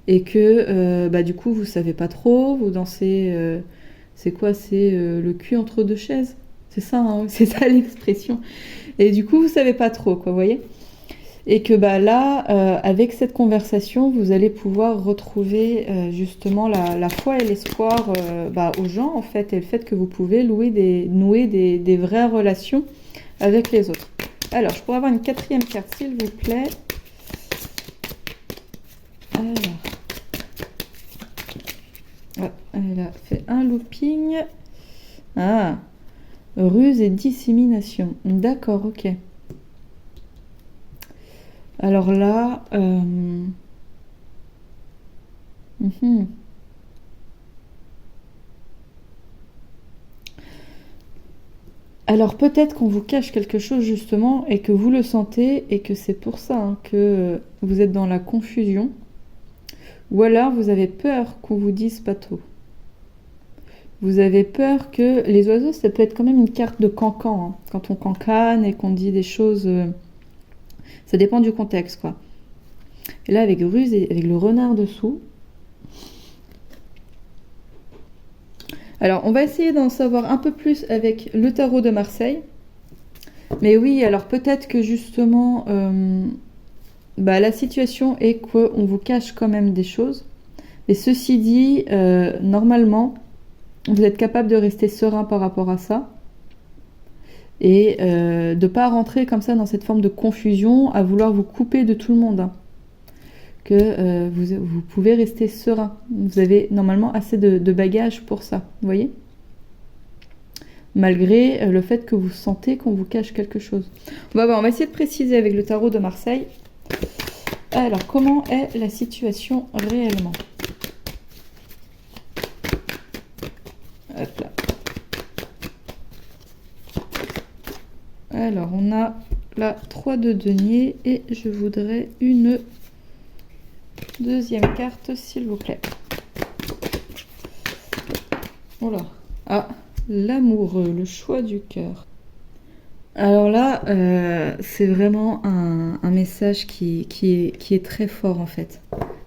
et que du coup vous savez pas trop, vous dansez, c'est quoi, c'est le cul entre deux chaises, c'est ça, hein, c'est ça l'expression, et du coup vous savez pas trop, quoi, vous voyez. Et que là, avec cette conversation, vous allez pouvoir retrouver justement la foi et l'espoir aux gens, en fait, et le fait que vous pouvez nouer des vraies relations avec les autres. Alors, je pourrais avoir une 4e carte, s'il vous plaît. Alors. Ouais, elle a fait un looping. Ah, ruse et dissémination. D'accord, ok. Alors là, alors peut-être qu'on vous cache quelque chose justement et que vous le sentez et que c'est pour ça, hein, que vous êtes dans la confusion. Ou alors vous avez peur qu'on vous dise pas tout. Vous avez peur que les oiseaux, ça peut être quand même une carte de cancan, hein. Quand on cancane et qu'on dit des choses, ça dépend du contexte, quoi. Et là, avec ruse et avec le renard dessous. Alors, on va essayer d'en savoir un peu plus avec le tarot de Marseille. Mais oui, alors peut-être que justement, la situation est qu'on vous cache quand même des choses. Et ceci dit, normalement, vous êtes capable de rester serein par rapport à ça. Et de ne pas rentrer comme ça dans cette forme de confusion, à vouloir vous couper de tout le monde, hein. Que vous pouvez rester serein. Vous avez normalement assez de bagages pour ça, vous voyez, malgré le fait que vous sentez qu'on vous cache quelque chose. On va essayer de préciser avec le tarot de Marseille. Alors, comment est la situation réellement? Hop là. Alors, on a la 3 de denier et je voudrais une 2e carte, s'il vous plaît. Voilà. Ah, l'amoureux, le choix du cœur. Alors là, c'est vraiment un message qui est très fort, en fait.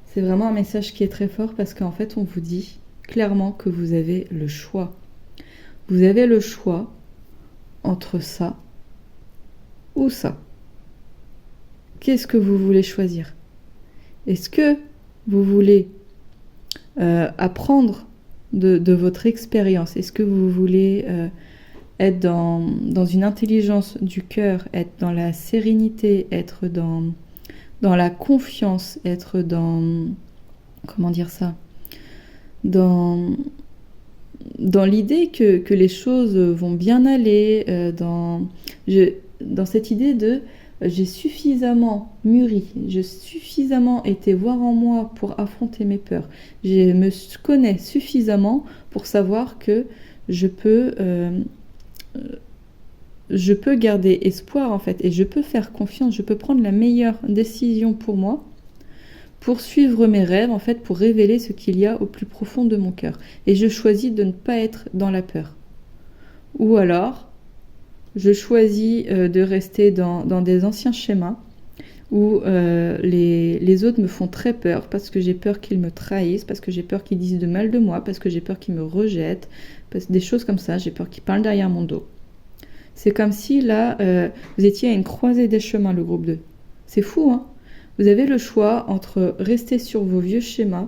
C'est vraiment un message qui est très fort parce qu'en fait, on vous dit clairement que vous avez le choix. Vous avez le choix entre ça ou ça. Qu'est-ce que vous voulez choisir? Est-ce que vous voulez apprendre de votre expérience? Est-ce que vous voulez être dans une intelligence du cœur, être dans la sérénité, être dans la confiance, être dans... Comment dire ça? Dans l'idée que les choses vont bien aller, dans cette idée de j'ai suffisamment mûri, j'ai suffisamment été voir en moi pour affronter mes peurs, je me connais suffisamment pour savoir que je peux garder espoir, en fait, et je peux faire confiance, je peux prendre la meilleure décision pour moi, pour suivre mes rêves, en fait, pour révéler ce qu'il y a au plus profond de mon cœur. Et je choisis de ne pas être dans la peur. Ou alors, je choisis de rester dans des anciens schémas où les autres me font très peur parce que j'ai peur qu'ils me trahissent, parce que j'ai peur qu'ils disent de mal de moi, parce que j'ai peur qu'ils me rejettent, des choses comme ça, j'ai peur qu'ils parlent derrière mon dos. C'est comme si là, vous étiez à une croisée des chemins, le groupe 2. C'est fou, hein? Vous avez le choix entre rester sur vos vieux schémas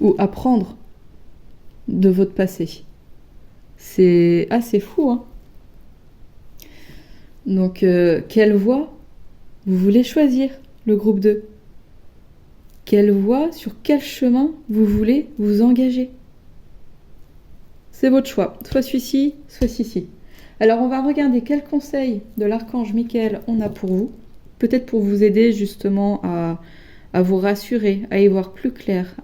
ou apprendre de votre passé. C'est assez fou, hein? Donc, quelle voie vous voulez choisir, le groupe 2? Quelle voie, sur quel chemin vous voulez vous engager? C'est votre choix, soit celui-ci, soit celui-ci. Alors, on va regarder quels conseils de l'archange Michael on a pour vous. Peut-être pour vous aider justement à vous rassurer, à y voir plus clair,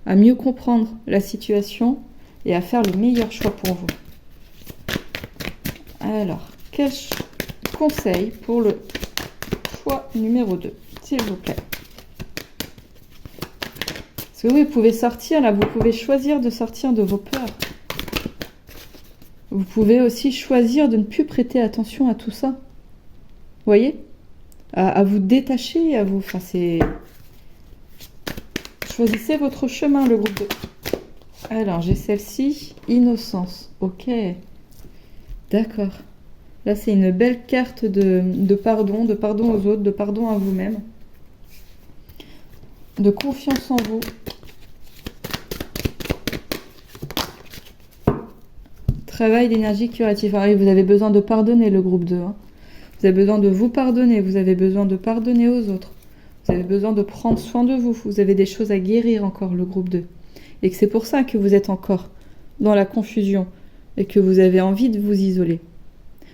à mieux comprendre la situation et à faire le meilleur choix pour vous. Alors, quel conseil pour le choix numéro 2, s'il vous plaît? Parce que oui, vous pouvez sortir, là, vous pouvez choisir de sortir de vos peurs. Vous pouvez aussi choisir de ne plus prêter attention à tout ça. Vous voyez? À vous détacher, à vous... Enfin, c'est... Choisissez votre chemin, le groupe 2. Alors, j'ai celle-ci, innocence. Ok. D'accord. Là, c'est une belle carte de pardon aux autres, de pardon à vous-même. De confiance en vous. Travail d'énergie curative. Ah oui, vous avez besoin de pardonner, le groupe 2. Hein. Vous avez besoin de vous pardonner. Vous avez besoin de pardonner aux autres. Vous avez besoin de prendre soin de vous. Vous avez des choses à guérir encore, le groupe 2. Et que c'est pour ça que vous êtes encore dans la confusion et que vous avez envie de vous isoler.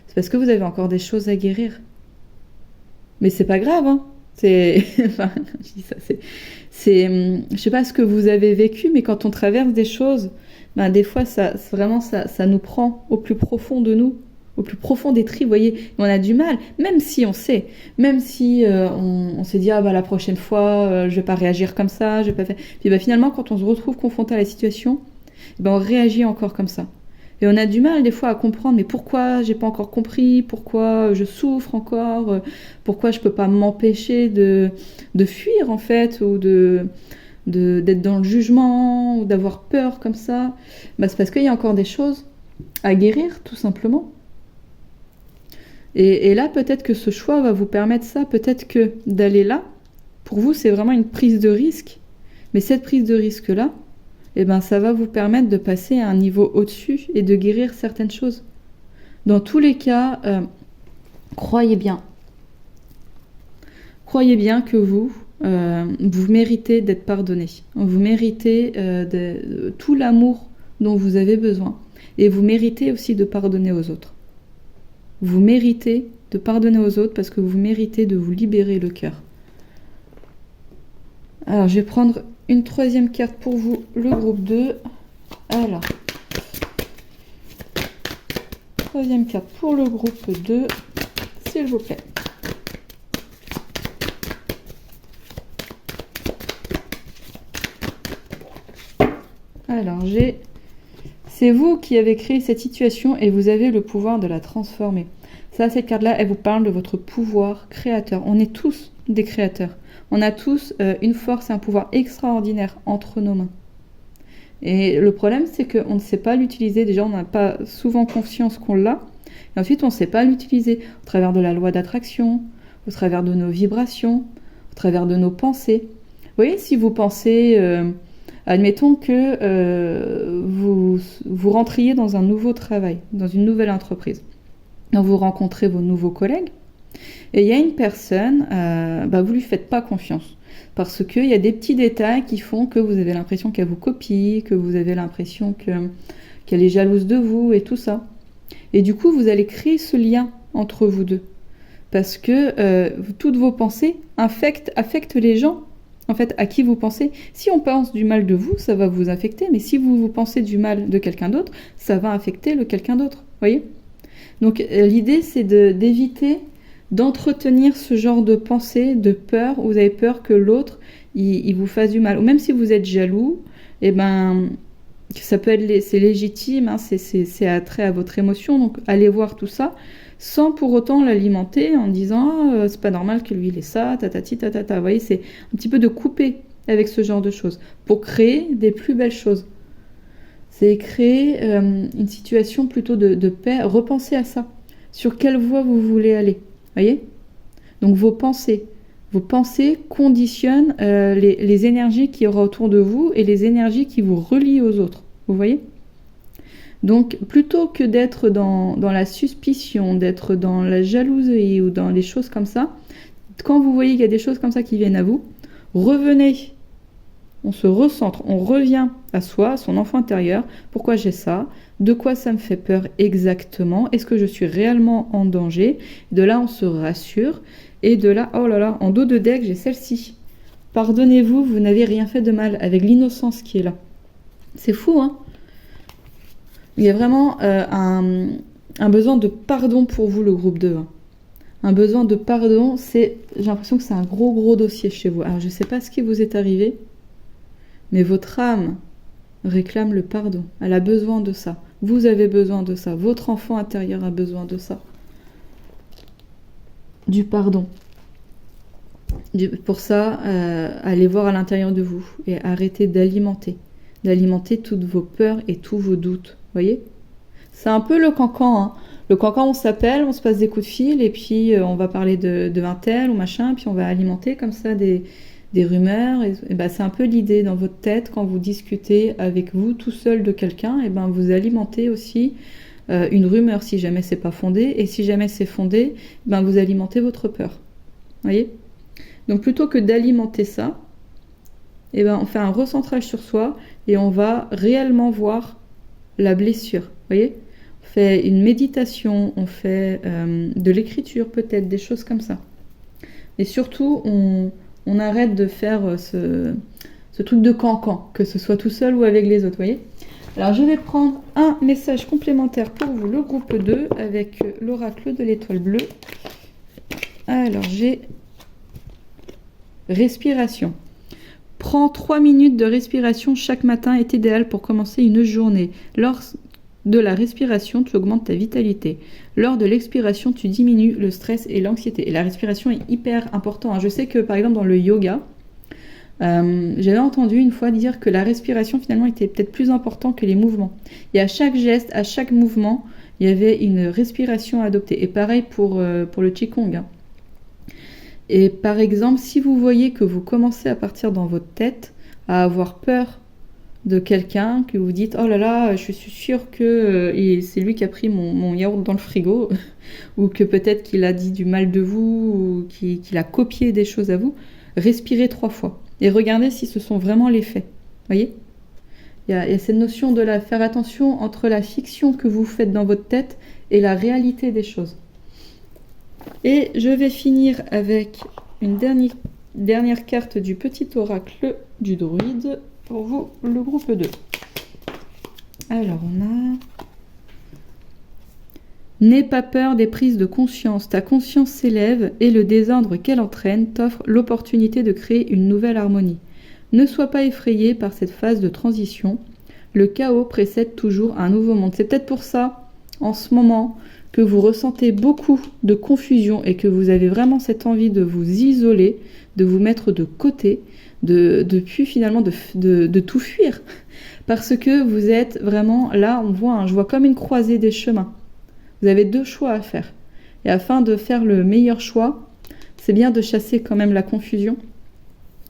C'est parce que vous avez encore des choses à guérir. Mais c'est pas grave, hein. C'est... Enfin, je dis ça, je sais pas ce que vous avez vécu, mais quand on traverse des choses, ben, des fois, ça nous prend au plus profond de nous, au plus profond des tripes, vous voyez. Et on a du mal, même si on sait, même si on s'est dit, ah bah la prochaine fois, je vais pas réagir comme ça, je vais pas faire... Puis bah, finalement, quand on se retrouve confronté à la situation, ben, on réagit encore comme ça. Et on a du mal des fois à comprendre, mais pourquoi j'ai pas encore compris, pourquoi je souffre encore, pourquoi je peux pas m'empêcher de fuir en fait, ou d'être dans le jugement, ou d'avoir peur comme ça. Bah, c'est parce qu'il y a encore des choses à guérir, tout simplement. Et là, peut-être que ce choix va vous permettre ça, peut-être que d'aller là, pour vous, c'est vraiment une prise de risque. Mais cette prise de risque-là, eh ben, ça va vous permettre de passer à un niveau au-dessus et de guérir certaines choses. Dans tous les cas, croyez bien que vous méritez d'être pardonné. Vous méritez tout l'amour dont vous avez besoin. Et vous méritez aussi de pardonner aux autres. Vous méritez de pardonner aux autres parce que vous méritez de vous libérer le cœur. Alors, je vais prendre une troisième carte pour vous, le groupe 2. Alors, troisième carte pour le groupe 2, s'il vous plaît. Alors, c'est vous qui avez créé cette situation et vous avez le pouvoir de la transformer. Ça, cette carte-là, elle vous parle de votre pouvoir créateur. On est tous des créateurs. On a tous une force et un pouvoir extraordinaire entre nos mains. Et le problème, c'est qu'on ne sait pas l'utiliser. Déjà, on n'a pas souvent conscience qu'on l'a. Et ensuite, on ne sait pas l'utiliser au travers de la loi d'attraction, au travers de nos vibrations, au travers de nos pensées. Vous voyez, si vous pensez, admettons que vous rentriez dans un nouveau travail, dans une nouvelle entreprise. Donc, vous rencontrez vos nouveaux collègues. Et il y a une personne, vous lui faites pas confiance. Parce qu'il y a des petits détails qui font que vous avez l'impression qu'elle vous copie, que vous avez l'impression qu'elle est jalouse de vous et tout ça. Et du coup, vous allez créer ce lien entre vous deux. Parce que toutes vos pensées affectent les gens, en fait, à qui vous pensez. Si on pense du mal de vous, ça va vous affecter. Mais si vous pensez du mal de quelqu'un d'autre, ça va affecter le quelqu'un d'autre. Vous voyez ? Donc l'idée, c'est d'éviter d'entretenir ce genre de pensée, de peur, où vous avez peur que l'autre, il vous fasse du mal. Ou même si vous êtes jaloux, eh ben, ça peut être, c'est légitime, hein, c'est attrait à votre émotion, donc allez voir tout ça, sans pour autant l'alimenter en disant c'est pas normal que lui il ait ça, tatati tatata. Vous voyez, c'est un petit peu de couper avec ce genre de choses pour créer des plus belles choses. C'est créer une situation plutôt de paix. Repensez à ça. Sur quelle voie vous voulez aller. Voyez ? Donc vos pensées conditionnent les énergies qu'il y aura autour de vous et les énergies qui vous relient aux autres. Vous voyez ? Donc plutôt que d'être dans la suspicion, d'être dans la jalousie ou dans les choses comme ça, quand vous voyez qu'il y a des choses comme ça qui viennent à vous, revenez. On se recentre, on revient à soi, à son enfant intérieur. Pourquoi j'ai ça ? De quoi ça me fait peur exactement ? Est-ce que je suis réellement en danger ? De là, on se rassure. Et de là, oh là là, en dos de deck, j'ai celle-ci. Pardonnez-vous, vous n'avez rien fait de mal, avec l'innocence qui est là. C'est fou, hein ? Il y a vraiment un besoin de pardon pour vous, le groupe 2. Hein. Un besoin de pardon, j'ai l'impression que c'est un gros dossier chez vous. Alors, je ne sais pas ce qui vous est arrivé, mais votre âme réclame le pardon. Elle a besoin de ça. Vous avez besoin de ça. Votre enfant intérieur a besoin de ça. Du pardon. Pour ça, allez voir à l'intérieur de vous et arrêtez d'alimenter toutes vos peurs et tous vos doutes. Vous voyez ? C'est un peu le cancan. Hein. Le cancan, on s'appelle, on se passe des coups de fil et puis on va parler de un tel ou machin, puis on va alimenter comme ça des rumeurs. Et ben, c'est un peu l'idée dans votre tête quand vous discutez avec vous tout seul de quelqu'un. Et ben, vous alimentez aussi une rumeur si jamais c'est pas fondé. Et si jamais c'est fondé, ben, vous alimentez votre peur. Vous voyez ? Donc plutôt que d'alimenter ça, et ben, on fait un recentrage sur soi et on va réellement voir la blessure. Vous voyez ? On fait une méditation, on fait de l'écriture peut-être, des choses comme ça. Et surtout, on arrête de faire ce truc de cancan, que ce soit tout seul ou avec les autres, vous voyez ? Alors, je vais prendre un message complémentaire pour vous, le groupe 2, avec l'oracle de l'étoile bleue. Alors, j'ai respiration. Prends 3 minutes de respiration chaque matin est idéal pour commencer une journée. Lors de la respiration, tu augmentes ta vitalité. Lors de l'expiration, tu diminues le stress et l'anxiété. Et la respiration est hyper importante. Je sais que par exemple dans le yoga, j'avais entendu une fois dire que la respiration finalement était peut-être plus importante que les mouvements. Et à chaque geste, à chaque mouvement, il y avait une respiration à adopter. Et pareil pour le Qigong. Hein. Et par exemple, si vous voyez que vous commencez à partir dans votre tête à avoir peur de quelqu'un, que vous dites « Oh là là, je suis sûre que c'est lui qui a pris mon yaourt dans le frigo » ou que peut-être qu'il a dit du mal de vous ou qu'il a copié des choses à vous, respirez 3 fois et regardez si ce sont vraiment les faits. Vous voyez ? Il y a cette notion de faire attention entre la fiction que vous faites dans votre tête et la réalité des choses. Et je vais finir avec une dernière carte du petit oracle du druide pour vous, le groupe 2. Alors, on a... N'aie pas peur des prises de conscience. Ta conscience s'élève et le désordre qu'elle entraîne t'offre l'opportunité de créer une nouvelle harmonie. Ne sois pas effrayé par cette phase de transition. Le chaos précède toujours un nouveau monde. C'est peut-être pour ça, en ce moment, que vous ressentez beaucoup de confusion et que vous avez vraiment cette envie de vous isoler, de vous mettre de côté, de tout fuir. Parce que vous êtes vraiment, là, je vois comme une croisée des chemins. Vous avez 2 choix à faire. Et afin de faire le meilleur choix, c'est bien de chasser quand même la confusion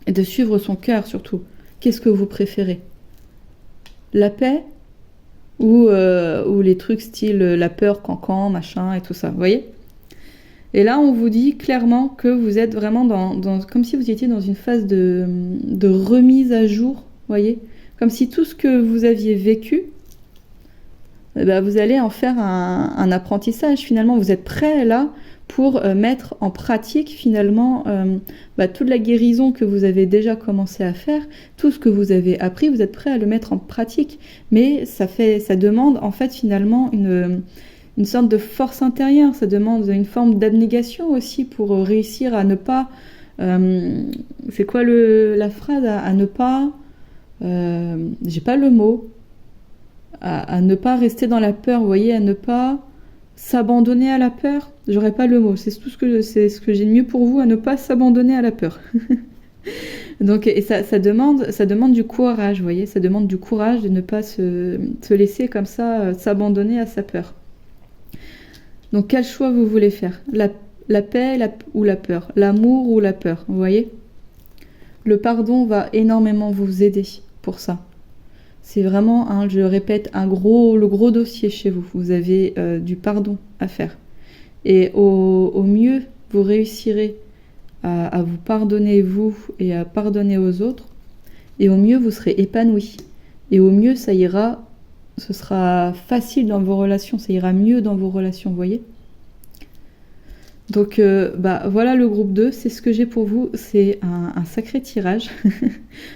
et de suivre son cœur surtout. Qu'est-ce que vous préférez ? La paix ou les trucs style la peur, cancan, machin et tout ça, vous voyez ? Et là, on vous dit clairement que vous êtes vraiment comme si vous étiez dans une phase de remise à jour, vous voyez ? Comme si tout ce que vous aviez vécu, vous allez en faire un apprentissage. Finalement, vous êtes prêt là pour mettre en pratique finalement toute la guérison que vous avez déjà commencé à faire, tout ce que vous avez appris, vous êtes prêt à le mettre en pratique. Mais ça demande en fait finalement une sorte de force intérieure, ça demande une forme d'abnégation aussi pour réussir à ne pas... c'est quoi la phrase? À ne pas... j'ai pas le mot. À ne pas rester dans la peur, vous voyez, à ne pas s'abandonner à la peur. J'aurais pas le mot, c'est ce que j'ai de mieux pour vous, à ne pas s'abandonner à la peur. Donc, et ça demande du courage, vous voyez, ça demande du courage de ne pas se laisser comme ça, s'abandonner à sa peur. Donc, quel choix vous voulez faire? La paix ou la peur? L'amour ou la peur, vous voyez? Le pardon va énormément vous aider pour ça. C'est vraiment, hein, je répète, le gros dossier chez vous. Vous avez du pardon à faire. Et au mieux, vous réussirez à vous pardonner vous et à pardonner aux autres. Et au mieux, vous serez épanoui. Et au mieux, ça ira, ce sera facile dans vos relations, ça ira mieux dans vos relations, vous voyez. Donc voilà le groupe 2, c'est ce que j'ai pour vous, c'est un sacré tirage,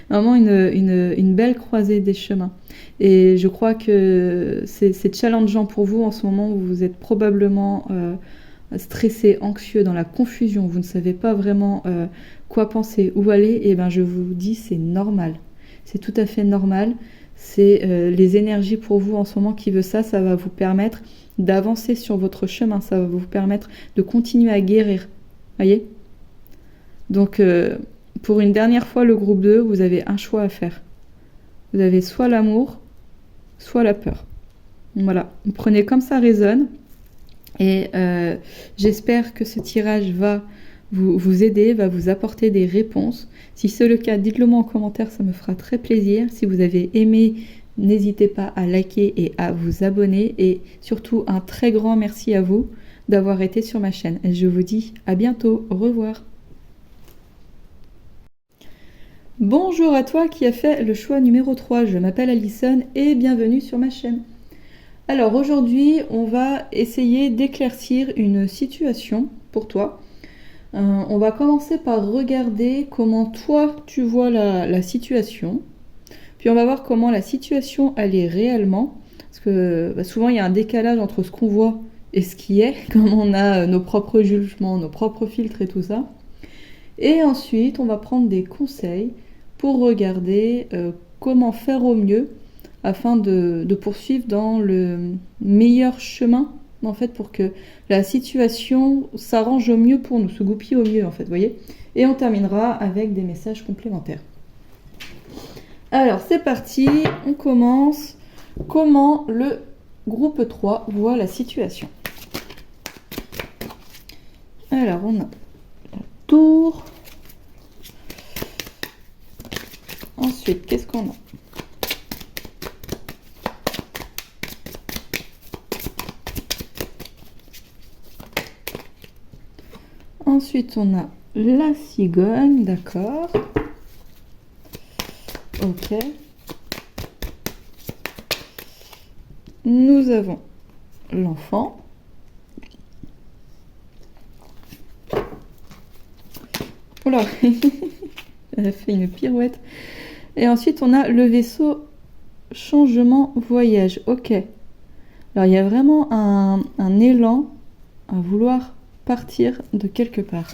vraiment une belle croisée des chemins. Et je crois que c'est challengeant pour vous en ce moment où vous êtes probablement stressé, anxieux, dans la confusion, vous ne savez pas vraiment quoi penser, où aller, et ben je vous dis c'est normal, c'est tout à fait normal, c'est les énergies pour vous en ce moment qui veut ça va vous permettre d'avancer sur votre chemin, ça va vous permettre de continuer à guérir, voyez. Donc pour une dernière fois le groupe 2, vous avez un choix à faire, vous avez soit l'amour, soit la peur, voilà, vous prenez comme ça résonne, et j'espère que ce tirage va vous aider, va vous apporter des réponses. Si c'est le cas, dites-le moi en commentaire, ça me fera très plaisir. Si vous avez aimé, n'hésitez pas à liker et à vous abonner. Et surtout, un très grand merci à vous d'avoir été sur ma chaîne. Et je vous dis à bientôt. Au revoir. Bonjour à toi qui as fait le choix numéro 3. Je m'appelle Alison et bienvenue sur ma chaîne. Alors aujourd'hui, on va essayer d'éclaircir une situation pour toi. On va commencer par regarder comment toi tu vois la situation. Puis on va voir comment la situation elle est réellement. Parce que souvent il y a un décalage entre ce qu'on voit et ce qui est, comme on a nos propres jugements, nos propres filtres et tout ça. Et ensuite, on va prendre des conseils pour regarder comment faire au mieux afin de poursuivre dans le meilleur chemin, en fait, pour que la situation s'arrange au mieux pour nous, se goupille au mieux, en fait, vous voyez. Et on terminera avec des messages complémentaires. Alors, c'est parti, on commence. Comment le groupe 3 voit la situation? Alors, on a la tour. Ensuite, qu'est-ce qu'on a? Ensuite, on a la cigogne, d'accord. Ok. Nous avons l'enfant. Oula, elle a fait une pirouette. Et ensuite, on a le vaisseau changement voyage. Ok. Alors, il y a vraiment un élan à vouloir partir de quelque part.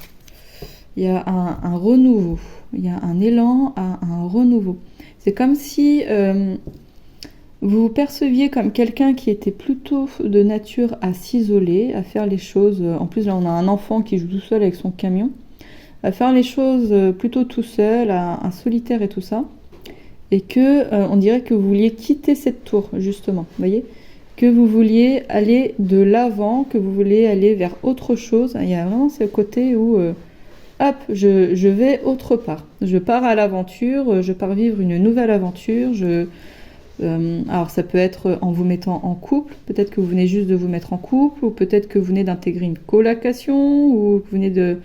Il y a un renouveau. Il y a un élan à un renouveau. C'est comme si vous vous perceviez comme quelqu'un qui était plutôt de nature à s'isoler, à faire les choses. En plus, là, on a un enfant qui joue tout seul avec son camion. À faire les choses plutôt tout seul, un solitaire et tout ça. Et que on dirait que vous vouliez quitter cette tour, justement. Vous voyez ? Que vous vouliez aller de l'avant, que vous vouliez aller vers autre chose. Il y a vraiment ce côté où, hop, je vais autre part. Je pars à l'aventure, je pars vivre une nouvelle aventure. Alors ça peut être en vous mettant en couple, peut-être que vous venez juste de vous mettre en couple, ou peut-être que vous venez d'intégrer une colocation, ou que vous venez de...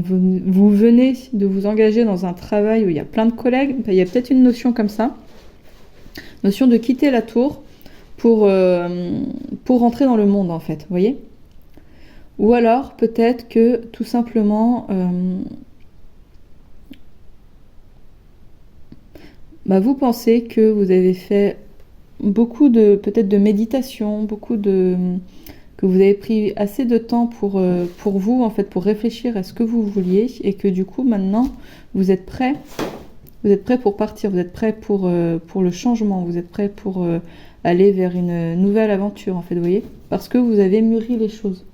vous venez de vous engager dans un travail où il y a plein de collègues. Il y a peut-être une notion comme ça. Notion de quitter la tour pour rentrer dans le monde, en fait, vous voyez. Ou alors, peut-être que, tout simplement, vous pensez que vous avez fait beaucoup de peut-être de méditation, que vous avez pris assez de temps pour vous, en fait, pour réfléchir à ce que vous vouliez, et que du coup, maintenant, vous êtes prêt. Vous êtes prêt pour partir, vous êtes prêt pour le changement, vous êtes prêt pour aller vers une nouvelle aventure, en fait, vous voyez, parce que vous avez mûri les choses.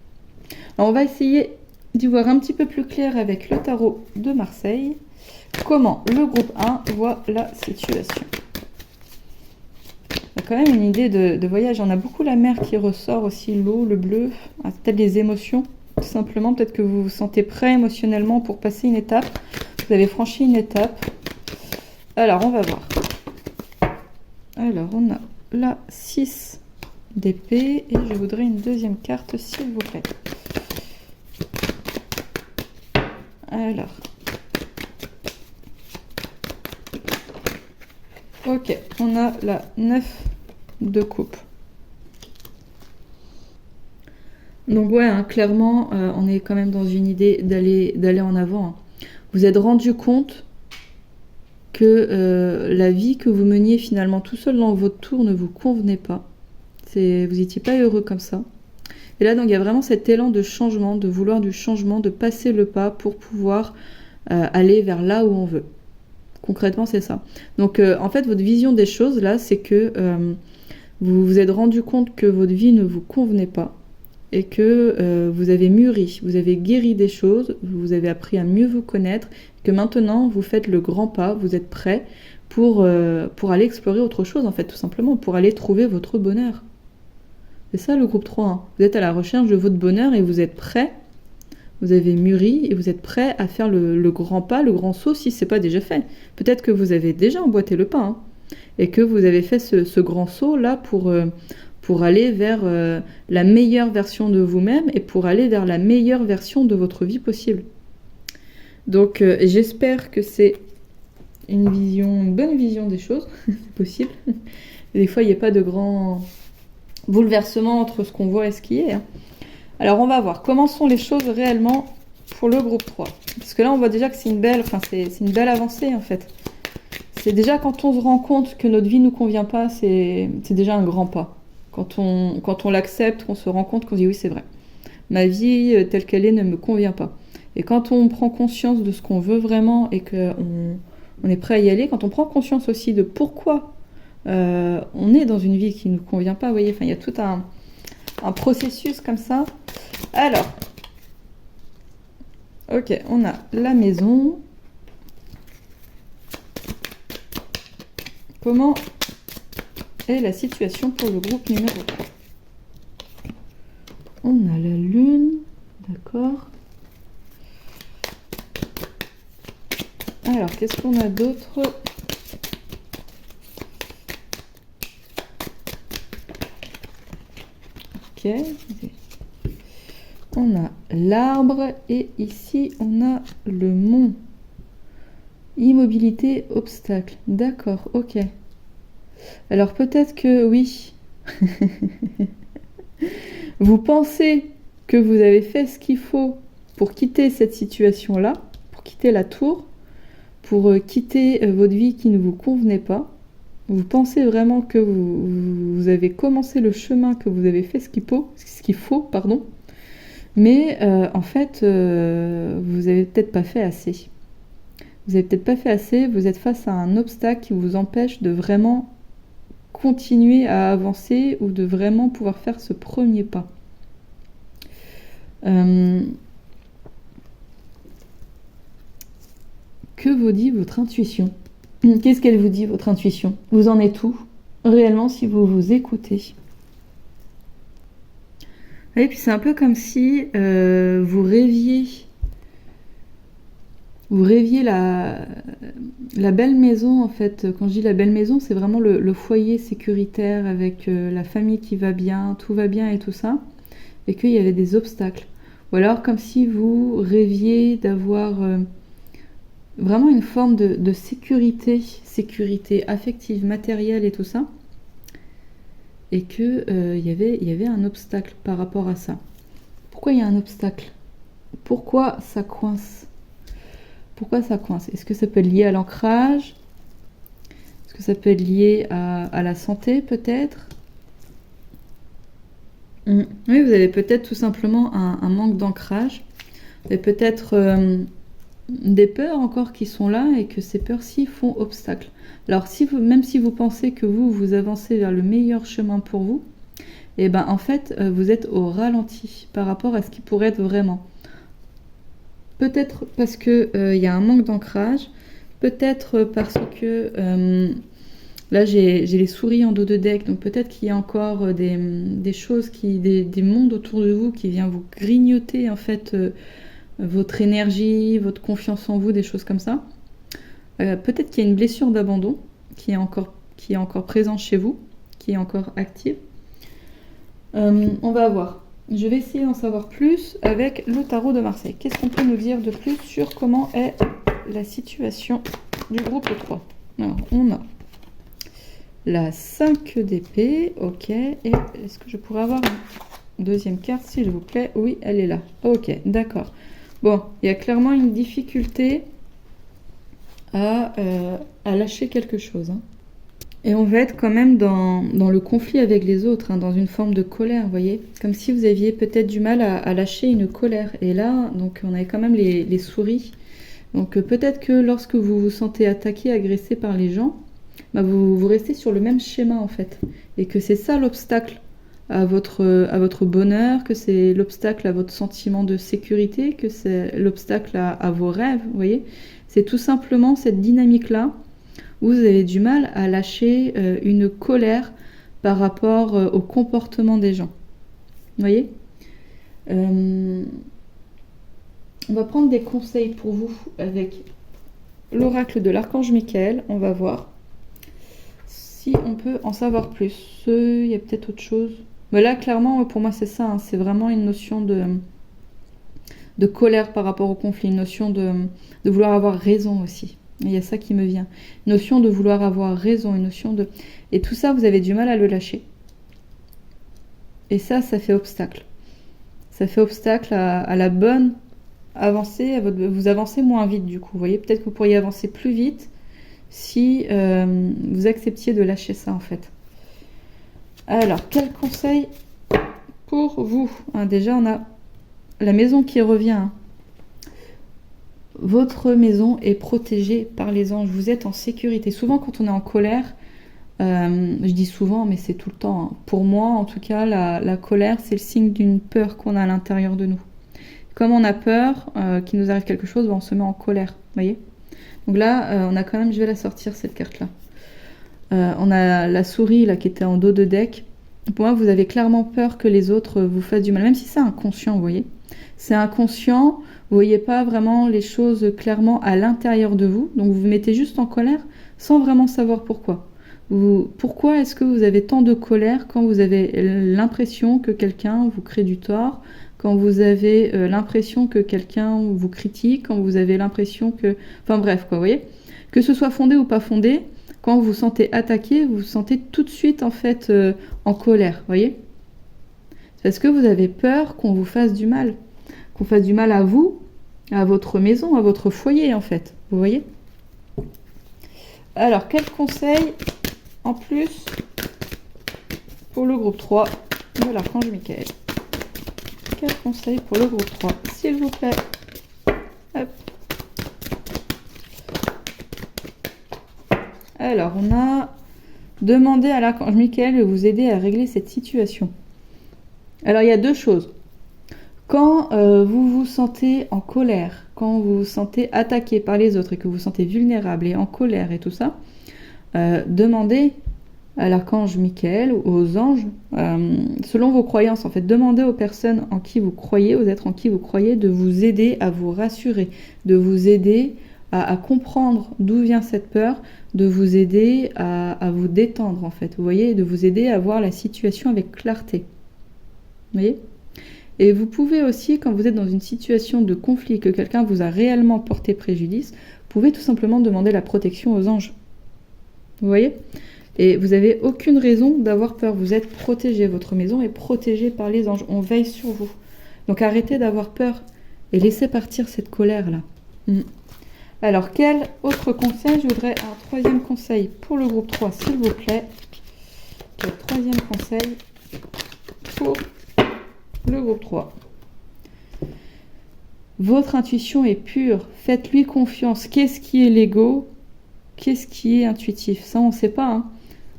Alors, on va essayer d'y voir un petit peu plus clair avec le tarot de Marseille, comment le groupe 1 voit la situation. Il y a quand même une idée de voyage. On a beaucoup la mer qui ressort aussi, l'eau, le bleu, peut-être les émotions, tout simplement. Peut-être que vous vous sentez prêt émotionnellement pour passer une étape. Vous avez franchi une étape. Alors, on va voir. Alors, on a la 6 d'épée et je voudrais une deuxième carte, s'il vous plaît. Alors. Ok, on a la 9 de coupe. Donc ouais, hein, clairement, on est quand même dans une idée d'aller en avant. Hein. Vous êtes rendu compte que la vie que vous meniez finalement tout seul dans votre tour ne vous convenait pas. Vous n'étiez pas heureux comme ça. Et là, donc, il y a vraiment cet élan de changement, de vouloir du changement, de passer le pas pour pouvoir aller vers là où on veut. Concrètement, c'est ça. Donc, en fait, votre vision des choses, là, c'est que vous vous êtes rendu compte que votre vie ne vous convenait pas et que vous avez mûri, vous avez guéri des choses, vous avez appris à mieux vous connaître, que maintenant, vous faites le grand pas, vous êtes prêt pour aller explorer autre chose, en fait, tout simplement, pour aller trouver votre bonheur. C'est ça, le groupe 3. Hein. Vous êtes à la recherche de votre bonheur et vous êtes prêt. Vous avez mûri et vous êtes prêt à faire le grand pas, le grand saut, si ce n'est pas déjà fait. Peut-être que vous avez déjà emboîté le pas, hein, et que vous avez fait ce grand saut là pour aller vers la meilleure version de vous-même et pour aller vers la meilleure version de votre vie possible. Donc j'espère que c'est une bonne vision des choses, c'est possible. Des fois, il n'y a pas de grand bouleversement entre ce qu'on voit et ce qui est. Hein. Alors on va voir comment sont les choses réellement pour le groupe 3. Parce que là on voit déjà que c'est une belle avancée en fait. C'est déjà quand on se rend compte que notre vie ne nous convient pas, c'est déjà un grand pas. Quand on l'accepte, on se rend compte qu'on dit oui c'est vrai. Ma vie telle qu'elle est ne me convient pas. Et quand on prend conscience de ce qu'on veut vraiment et qu'on est prêt à y aller, quand on prend conscience aussi de pourquoi on est dans une vie qui ne nous convient pas, vous voyez, enfin il y a tout un processus comme ça. Alors, ok, on a la maison. Comment est la situation pour le groupe numéro 3? On a la lune, d'accord. Alors, qu'est-ce qu'on a d'autre? Ok. On a l'arbre et ici on a le mont. Immobilité, obstacle. D'accord, ok. Alors peut-être que oui. Vous pensez que vous avez fait ce qu'il faut pour quitter cette situation-là, pour quitter la tour, pour quitter votre vie qui ne vous convenait pas. Vous pensez vraiment que vous avez commencé le chemin, que vous avez fait ce qu'il faut, pardon. Mais en fait, vous n'avez peut-être pas fait assez. Vous n'avez peut-être pas fait assez, vous êtes face à un obstacle qui vous empêche de vraiment continuer à avancer ou de vraiment pouvoir faire ce premier pas. Que vous dit votre intuition? Qu'est-ce qu'elle vous dit, votre intuition? Vous en êtes où réellement si vous vous écoutez? Et puis c'est un peu comme si vous rêviez la belle maison, en fait. Quand je dis la belle maison, c'est vraiment le foyer sécuritaire avec la famille qui va bien, tout va bien et tout ça, et qu'il y avait des obstacles. Ou alors comme si vous rêviez d'avoir vraiment une forme de sécurité affective, matérielle et tout ça, et que y avait un obstacle par rapport à ça. Pourquoi il y a un obstacle? Pourquoi ça coince? Pourquoi ça coince? Est-ce que ça peut être lié à l'ancrage? Est-ce que ça peut être lié à la santé, peut-être. Oui, vous avez peut-être tout simplement un manque d'ancrage. Vous avez peut-être des peurs encore qui sont là et que ces peurs-ci font obstacle. Alors, même si vous pensez que vous avancez vers le meilleur chemin pour vous, et ben en fait, vous êtes au ralenti par rapport à ce qui pourrait être vraiment. Peut-être parce que y a un manque d'ancrage, peut-être parce que là j'ai les souris en dos de deck, donc peut-être qu'il y a encore des choses, des mondes autour de vous qui viennent vous grignoter en fait votre énergie, votre confiance en vous, des choses comme ça. Peut-être qu'il y a une blessure d'abandon qui est encore présente chez vous, qui est encore active. On va voir. Je vais essayer d'en savoir plus avec le tarot de Marseille. Qu'est-ce qu'on peut nous dire de plus sur comment est la situation du groupe 3? Alors, on a la 5 d'épée, ok. Et est-ce que je pourrais avoir une deuxième carte, s'il vous plaît? Oui, elle est là. Ok, d'accord. Bon, il y a clairement une difficulté à lâcher quelque chose. Hein. Et on va être quand même dans le conflit avec les autres, hein, dans une forme de colère, vous voyez. Comme si vous aviez peut-être du mal à lâcher une colère. Et là, donc on avait quand même les souris. Donc peut-être que lorsque vous vous sentez attaqué, agressé par les gens, bah vous restez sur le même schéma en fait. Et que c'est ça l'obstacle à votre bonheur, que c'est l'obstacle à votre sentiment de sécurité, que c'est l'obstacle à vos rêves, vous voyez. C'est tout simplement cette dynamique-là où vous avez du mal à lâcher une colère par rapport au comportement des gens. Vous voyez on va prendre des conseils pour vous avec l'oracle de l'archange Michael. On va voir si on peut en savoir plus. Il y a peut-être autre chose. Mais là, clairement, pour moi, c'est ça. Hein, c'est vraiment une notion de colère par rapport au conflit. Une notion de vouloir avoir raison aussi. Il y a ça qui me vient. Une notion de vouloir avoir raison, une notion de... Et tout ça, vous avez du mal à le lâcher. Et ça fait obstacle. Ça fait obstacle à la bonne avancée. Vous avancez moins vite, du coup. Vous voyez, peut-être que vous pourriez avancer plus vite si vous acceptiez de lâcher ça, en fait. Alors, quel conseil pour vous? Déjà, on a la maison qui revient. Hein. Votre maison est protégée par les anges. Vous êtes en sécurité. Souvent, quand on est en colère, je dis souvent, mais c'est tout le temps. Hein. Pour moi, en tout cas, la colère, c'est le signe d'une peur qu'on a à l'intérieur de nous. Comme on a peur qu'il nous arrive quelque chose, on se met en colère. Vous voyez? Donc là, on a quand même, je vais la sortir, cette carte-là. On a la souris là, qui était en dos de deck. Pour moi, vous avez clairement peur que les autres vous fassent du mal. Même si c'est inconscient, vous voyez. C'est inconscient. Vous voyez pas vraiment les choses clairement à l'intérieur de vous. Donc vous vous mettez juste en colère sans vraiment savoir pourquoi. Pourquoi est-ce que vous avez tant de colère quand vous avez l'impression que quelqu'un vous crée du tort, quand vous avez l'impression que quelqu'un vous critique, quand vous avez l'impression que... Enfin bref, quoi, vous voyez. Que ce soit fondé ou pas fondé, quand vous vous sentez attaqué, vous vous sentez tout de suite en fait en colère, vous voyez. C'est parce que vous avez peur qu'on vous fasse du mal. Qu'on fasse du mal à vous, à votre maison, à votre foyer en fait. Vous voyez? Alors, quel conseil en plus pour le groupe 3 de l'archange Michael? Quel conseil pour le groupe 3, s'il vous plaît? Hop. Alors, on a demandé à l'archange Michael de vous aider à régler cette situation. Alors, il y a deux choses. Quand vous vous sentez en colère, quand vous vous sentez attaqué par les autres et que vous vous sentez vulnérable et en colère et tout ça, demandez à l'archange Michael ou aux anges, selon vos croyances en fait, demandez aux personnes en qui vous croyez, aux êtres en qui vous croyez, de vous aider à vous rassurer, de vous aider à comprendre d'où vient cette peur, de vous aider à vous détendre en fait, vous voyez, de vous aider à voir la situation avec clarté. Vous voyez ? Et vous pouvez aussi, quand vous êtes dans une situation de conflit, que quelqu'un vous a réellement porté préjudice, vous pouvez tout simplement demander la protection aux anges. Vous voyez ? Et vous n'avez aucune raison d'avoir peur. Vous êtes protégé. Votre maison est protégée par les anges. On veille sur vous. Donc arrêtez d'avoir peur et laissez partir cette colère-là. Alors, quel autre conseil? Je voudrais un troisième conseil pour le groupe 3, s'il vous plaît. Quel troisième conseil pour le groupe 3? Votre intuition est pure, faites-lui confiance. Qu'est-ce qui est l'ego? Qu'est-ce qui est intuitif? Ça, on ne sait pas.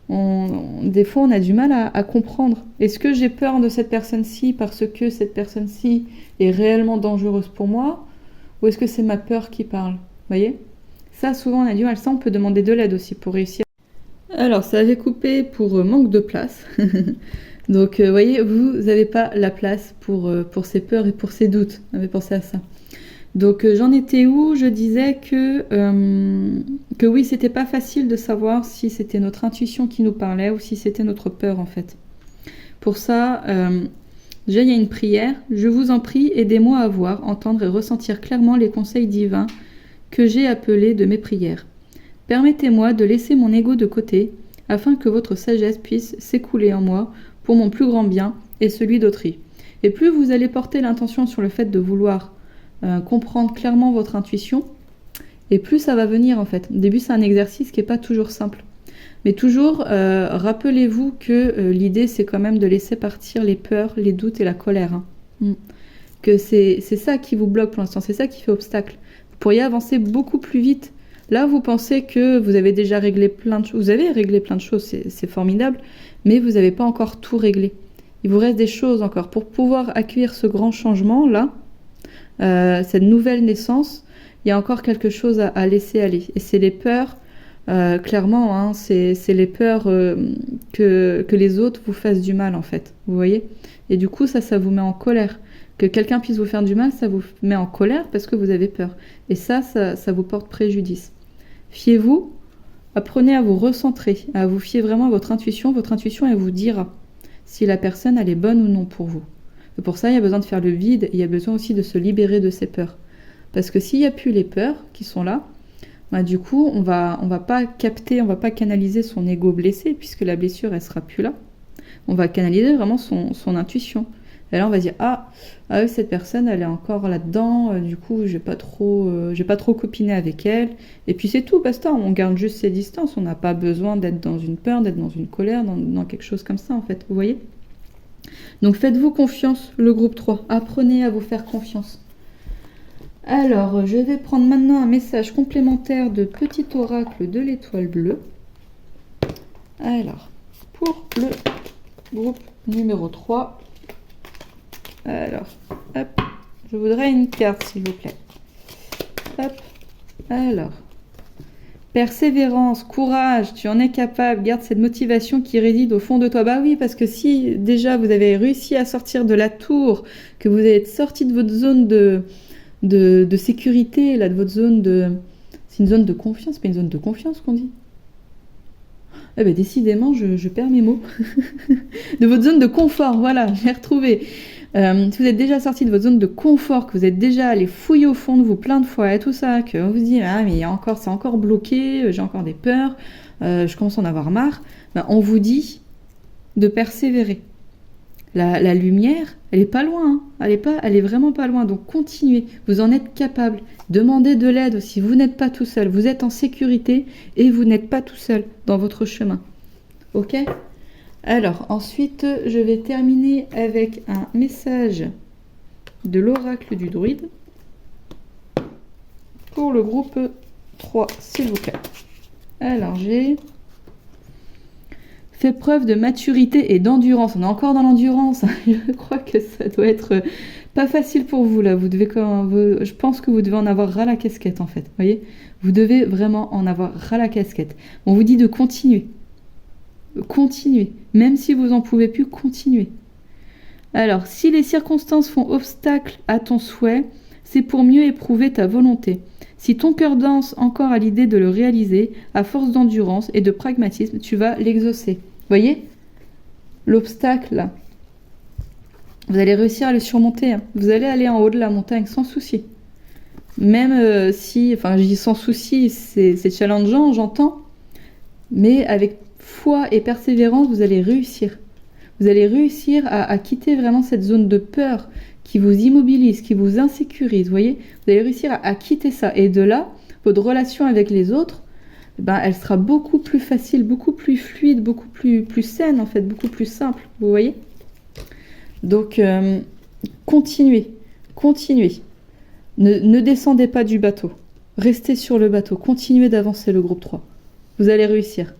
Des fois, on a du mal à comprendre. Est-ce que j'ai peur de cette personne-ci parce que cette personne-ci est réellement dangereuse pour moi? Ou est-ce que c'est ma peur qui parle? Vous voyez? Ça, souvent, on a du mal. Ça, on peut demander de l'aide aussi pour réussir. Alors, ça avait coupé pour manque de place. Donc, vous voyez, vous n'avez pas la place pour ces peurs et pour ces doutes. Vous avez pensé à ça. Donc, j'en étais où? Je disais que oui, c'était pas facile de savoir si c'était notre intuition qui nous parlait ou si c'était notre peur, en fait. Pour ça, déjà, il y a une prière. Je vous en prie, aidez-moi à voir, entendre et ressentir clairement les conseils divins que j'ai appelés de mes prières. Permettez-moi de laisser mon ego de côté, afin que votre sagesse puisse s'écouler en moi pour mon plus grand bien et celui d'autrui. Et plus vous allez porter l'intention sur le fait de vouloir comprendre clairement votre intuition, et plus ça va venir en fait. Au début, c'est un exercice qui n'est pas toujours simple. Mais toujours, rappelez-vous que l'idée, c'est quand même de laisser partir les peurs, les doutes et la colère. Que c'est ça qui vous bloque pour l'instant, c'est ça qui fait obstacle. Vous pourriez avancer beaucoup plus vite. Là, vous pensez que vous avez déjà réglé plein de choses. Vous avez réglé plein de choses, c'est formidable, mais vous n'avez pas encore tout réglé. Il vous reste des choses encore. Pour pouvoir accueillir ce grand changement-là, cette nouvelle naissance, il y a encore quelque chose à laisser aller. Et c'est les peurs, clairement, c'est les peurs que les autres vous fassent du mal, en fait. Vous voyez? Et du coup, ça vous met en colère. Que quelqu'un puisse vous faire du mal, ça vous met en colère parce que vous avez peur. Et ça vous porte préjudice. Fiez-vous, apprenez à vous recentrer, à vous fier vraiment à votre intuition. Votre intuition, elle vous dira si la personne, elle est bonne ou non pour vous. Et pour ça, il y a besoin de faire le vide et il y a besoin aussi de se libérer de ces peurs. Parce que s'il n'y a plus les peurs qui sont là, bah, du coup, on va pas capter, on va pas canaliser son ego blessé puisque la blessure, elle sera plus là. On va canaliser vraiment son intuition. Et là, on va dire oui, cette personne, elle est encore là-dedans. Du coup, j'ai pas trop copiné avec elle. Et puis c'est tout, basta. On garde juste ses distances. On n'a pas besoin d'être dans une peur, d'être dans une colère, dans quelque chose comme ça, en fait. Vous voyez? Donc faites-vous confiance, le groupe 3. Apprenez à vous faire confiance. Alors, je vais prendre maintenant un message complémentaire de Petit Oracle de l'Étoile Bleue. Alors, pour le groupe numéro 3. Alors, hop, je voudrais une carte, s'il vous plaît. Hop, alors. Persévérance, courage, tu en es capable, garde cette motivation qui réside au fond de toi. Bah oui, parce que si déjà vous avez réussi à sortir de la tour, que vous êtes sorti de votre zone de sécurité, là, de votre zone de... C'est une zone de confiance, pas une zone de confiance qu'on dit. Eh ben, décidément, je perds mes mots. De votre zone de confort, voilà, j'ai retrouvé. Si vous êtes déjà sorti de votre zone de confort, que vous êtes déjà allé fouiller au fond de vous plein de fois et tout ça, que vous vous dites mais c'est encore bloqué, j'ai encore des peurs, je commence à en avoir marre, ben, on vous dit de persévérer. La lumière, elle est pas loin, elle est vraiment pas loin, donc continuez, vous en êtes capable. Demandez de l'aide aussi, vous n'êtes pas tout seul, vous êtes en sécurité et vous n'êtes pas tout seul dans votre chemin. Ok ? Alors, ensuite, je vais terminer avec un message de l'oracle du druide pour le groupe 3, s'il vous plaît. Alors, j'ai fait preuve de maturité et d'endurance. On est encore dans l'endurance. Je crois que ça doit être pas facile pour vous, là. Je pense que vous devez en avoir ras la casquette, en fait. Vous voyez ? Vous devez vraiment en avoir ras la casquette. On vous dit de continuer. Continuez, même si vous en pouvez plus, continuez. Alors, si les circonstances font obstacle à ton souhait, c'est pour mieux éprouver ta volonté. Si ton cœur danse encore à l'idée de le réaliser, à force d'endurance et de pragmatisme, tu vas l'exaucer. Voyez ? L'obstacle, là. Vous allez réussir à le surmonter. Hein. Vous allez aller en haut de la montagne sans souci. Même si, enfin, je dis sans souci, c'est challengeant, j'entends, mais avec foi et persévérance, vous allez réussir. Vous allez réussir à quitter vraiment cette zone de peur qui vous immobilise, qui vous insécurise, vous voyez ? Vous allez réussir à quitter ça. Et de là, votre relation avec les autres, ben, elle sera beaucoup plus facile, beaucoup plus fluide, beaucoup plus saine en fait, beaucoup plus simple, vous voyez. Donc, continuez. Ne descendez pas du bateau. Restez sur le bateau. Continuez d'avancer le groupe 3. Vous allez réussir.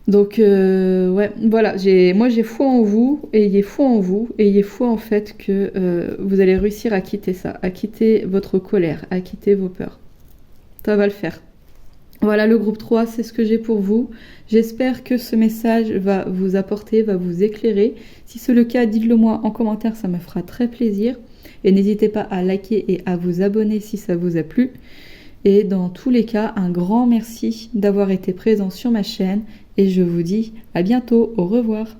Donc, ouais, voilà. Moi, j'ai foi en vous. Ayez foi en vous. Ayez foi en fait que vous allez réussir à quitter ça, à quitter votre colère, à quitter vos peurs. Ça va le faire. Voilà, le groupe 3, c'est ce que j'ai pour vous. J'espère que ce message va vous apporter, va vous éclairer. Si c'est le cas, dites-le moi en commentaire, ça me fera très plaisir. Et n'hésitez pas à liker et à vous abonner si ça vous a plu. Et dans tous les cas, un grand merci d'avoir été présent sur ma chaîne. Et je vous dis à bientôt, au revoir.